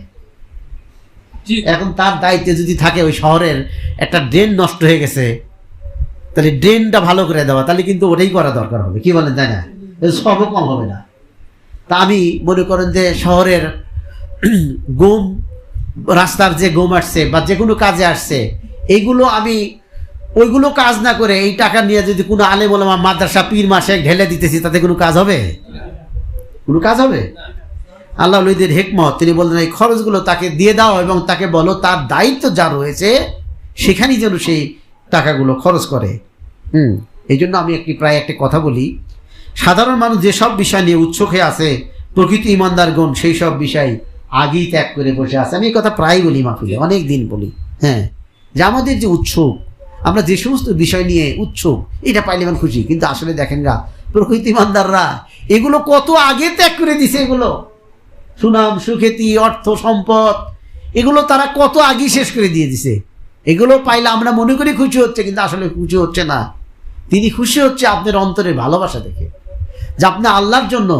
এখন তার দায়িত্বে যদি থাকে ওই শহরের একটা ড্রেন নষ্ট হয়ে গেছে, তাহলে ড্রেনটা ভালো করে দেওয়া, তাহলে কিন্তু ওটাই করা দরকার হবে। কি বলেন, তাই না? সবও কম হবে না। তা আমি মনে করেন যে শহরের গম, রাস্তার যে গম আসছে বা যে কোনো কাজে আসছে, এইগুলো আমি ওইগুলো কাজ না করে এই টাকা নিয়ে যদি কোনো আলেম ওলামা, মাদ্রাসা, পীর মাসে ঢেলে দিতেছি, তাতে কোনো কাজ হবে? কোনো কাজ হবে? আল্লাহ ওলিদের হিকমত, তিনি বললেন এই খরচগুলো তাকে দিয়ে দাও এবং তাকে বলো তার দায়িত্ব যা রয়েছে সেখানেই যেন সেই টাকাগুলো খরচ করে। এই জন্য আমি প্রায় একটা কথা বলি, সাধারণ মানুষ যেসব বিষয় নিয়ে উৎসুক হয়ে আছে, প্রকৃত ইমানদারগণ সেই সব বিষয় আগেই ত্যাগ করে বসে আছে। আমি এই কথা প্রায় বলি মাহফিলে, অনেক দিন বলি। হ্যাঁ, যে আমাদের যে উৎসুক, আমরা যে সমস্ত বিষয় নিয়ে উৎসুক, এটা পাইলে আমার খুশি, কিন্তু আসলে দেখেন গা প্রকৃত ইমানদাররা এগুলো কত আগে ত্যাগ করে দিছে। এগুলো সুনাম, সুখ্যাতি, অর্থ, সম্পদ, এগুলো তারা কত আগে শেষ করে দিয়ে দিছে। এগুলো পাইলে আমরা মনে করি খুশি হচ্ছে, কিন্তু আসলে খুশি হচ্ছে না। তিনি খুশি হচ্ছে আপনার অন্তরের ভালোবাসা দেখে, যে আপনি আল্লাহর জন্য,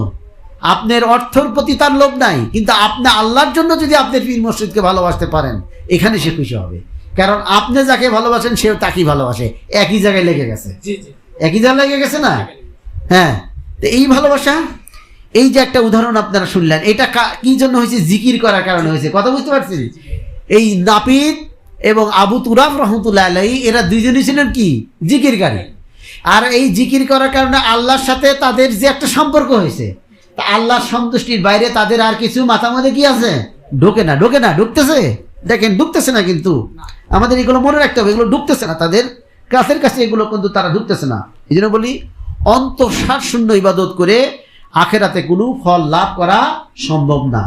আপনার অর্থের প্রতি তার লোভ নাই, কিন্তু আপনি আল্লাহর জন্য যদি আপনি পীর মুর্শিদকে ভালোবাসতে পারেন, এখানে সে খুশি হবে। কারণ আপনি যাকে ভালোবাসেন সেও তাকেই ভালোবাসে, একই জায়গায় লেগে গেছে, একই জায়গায় লেগে গেছে না? হ্যাঁ, তো এই ভালোবাসা, এই যে একটা উদাহরণ আপনারা শুনলেন, এটা কি জন্য হয়েছে? জিকির করার কারণে হয়েছে। কথা বুঝতে পারছেন? এই নাপিত এবং আবু তুরাব রহমতুল্লাহ আলাইহি এরা দুইজনই ছিলেন কি? জিকিরকারী। আর এই জিকির করার কারণে আল্লাহর সাথে তাদের যে একটা সম্পর্ক হয়েছে, তা আল্লাহর সন্তুষ্টির বাইরে তাদের আর কিছু মাথার মধ্যে কি আছে? ঢোকে না। ঢুকতেছে? দেখেন, ঢুকতেছে না। কিন্তু আমাদের এগুলো মনে রাখতে হবে, এগুলো ঢুকতেছে না, তাদের কাছে এগুলো কিন্তু তারা ঢুকতেছে না। এই জন্য বলি, অন্তঃসার শূন্য ইবাদত করে আখেরাতে কোনো ফল লাভ করা সম্ভব না।